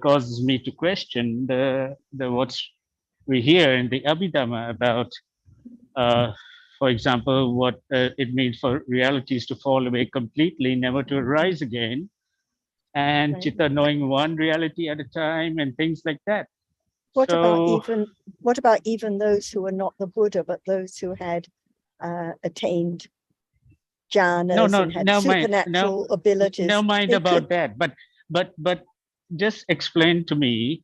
causes me to question the what's we hear in the Abhidhamma about, for example, what it means for realities to fall away completely, never to arise again, and Chitta knowing one reality at a time and things like that.
What about even those who are not the Buddha, but those who had attained jhanas and had supernatural abilities?
No mind about that, but just explain to me,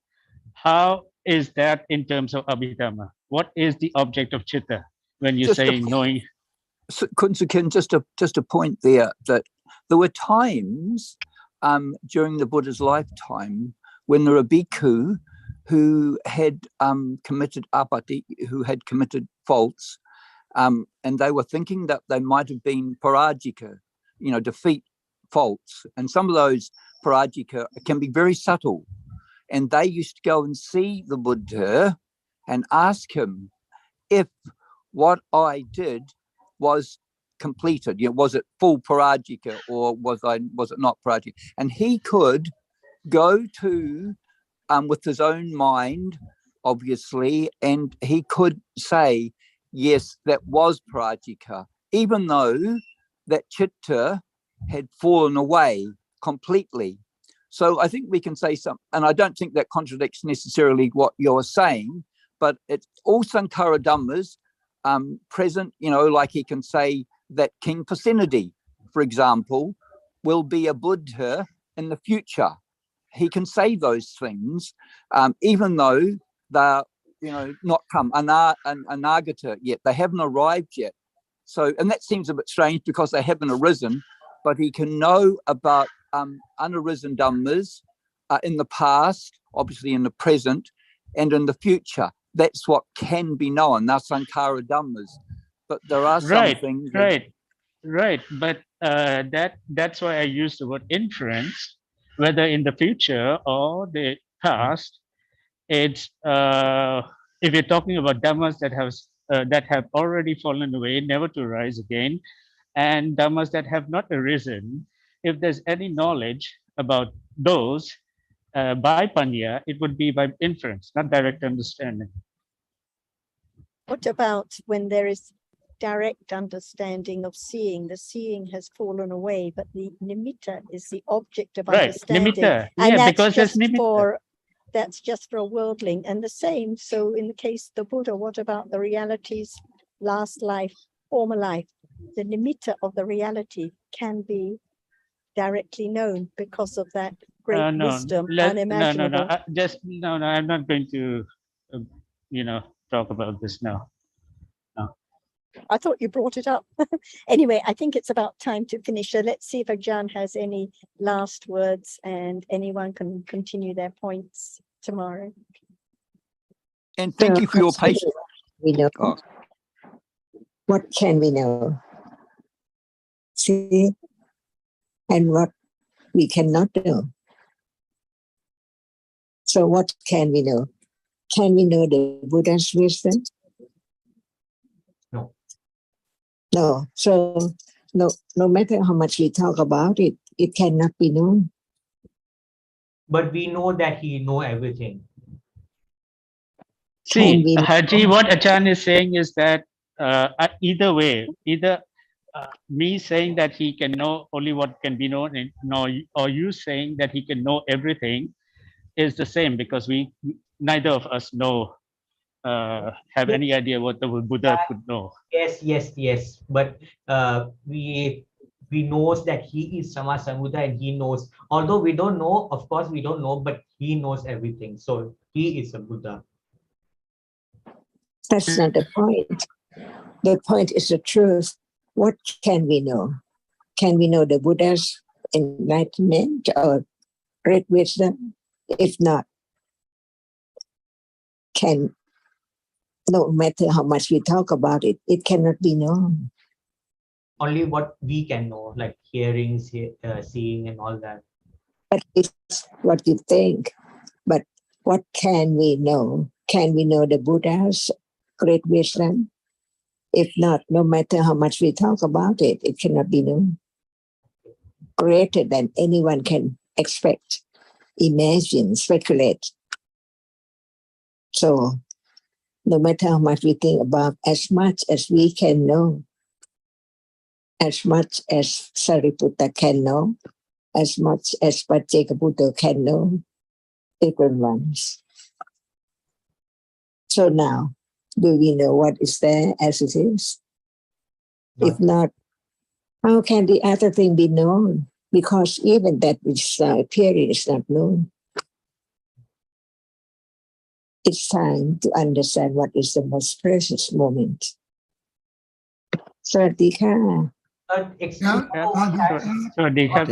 how is that in terms of Abhidhamma? What is the object of Chitta when you're saying knowing?
So, Kunsukin, just a point there, that there were times during the Buddha's lifetime when there were bhikkhu who had committed apati, who had committed faults, and they were thinking that they might have been parajika, defeat faults. And some of those parajika can be very subtle. And they used to go and see the Buddha and ask him if what I did was completed. Was it full parajika or was it not parajika? And he could go to, with his own mind, obviously, and he could say, yes, that was Prajika, even though that Chitta had fallen away completely. So I think we can say something, and I don't think that contradicts necessarily what you're saying, but it's all Sankara Dhammas present, you know, like he can say that King Pasenadi, for example, will be a Buddha in the future. He can say those things, even though they're, you know, not come anagata yet. They haven't arrived yet. So, and that seems a bit strange because they haven't arisen, but he can know about unarisen Dhammas in the past, obviously in the present, and in the future. That's what can be known. They're Sankara Dhammas. But there are some things.
Right. But that's why I use the word inference, whether in the future or the past. It's if you're talking about dhammas that have already fallen away, never to rise again, and dhammas that have not arisen. If there's any knowledge about those by panya, it would be by inference, not direct understanding.
What about when there is direct understanding of seeing? The seeing has fallen away, but the nimitta is the object of understanding.
Nimitta.
And
Yeah,
that's
because
just
there's nimitta.
That's just for a worldling. And the same, so in the case of the Buddha, what about the realities, last life, former life? The nimitta of the reality can be directly known because of that great wisdom, unimaginable.
No, I'm not going to, talk about this now. No.
I thought you brought it up. Anyway, I think it's about time to finish. So let's see if Ajahn has any last words and anyone can continue their points tomorrow.
And thank you for your patience.
We know. What can we know? See? And what we cannot know. So what can we know? Can we know the Buddha's wisdom?
No.
No. So no matter how much we talk about it, it cannot be known.
But we know that he knows everything.
See, Haji, what Ajahn is saying is that either way, me saying that he can know only what can be known, or you saying that he can know everything, is the same, because neither of us know, have any idea what the Buddha could know.
Yes. But we knows that he is Sama Sambuddha, and he knows, although we don't know, of course we don't know, but he knows everything. So he is a Buddha.
That's not the point. The point is the truth. What can we know? Can we know the Buddha's enlightenment or great wisdom? If not, no matter how much we talk about it, it cannot be known.
Only what we can know, like hearing, seeing, and all that.
But it's what you think. But what can we know? Can we know the Buddha's great wisdom? If not, no matter how much we talk about it, it cannot be known. Greater than anyone can expect, imagine, speculate. So, no matter how much we think about, as much as we can know, as much as Sariputta can know, as much as Paccekabuddha can know, different ones. So now, do we know what is there as it is? If not, how can the other thing be known? Because even that which is now appearing is not known. It's time to understand what is the most precious moment. Swadika.
Swadika.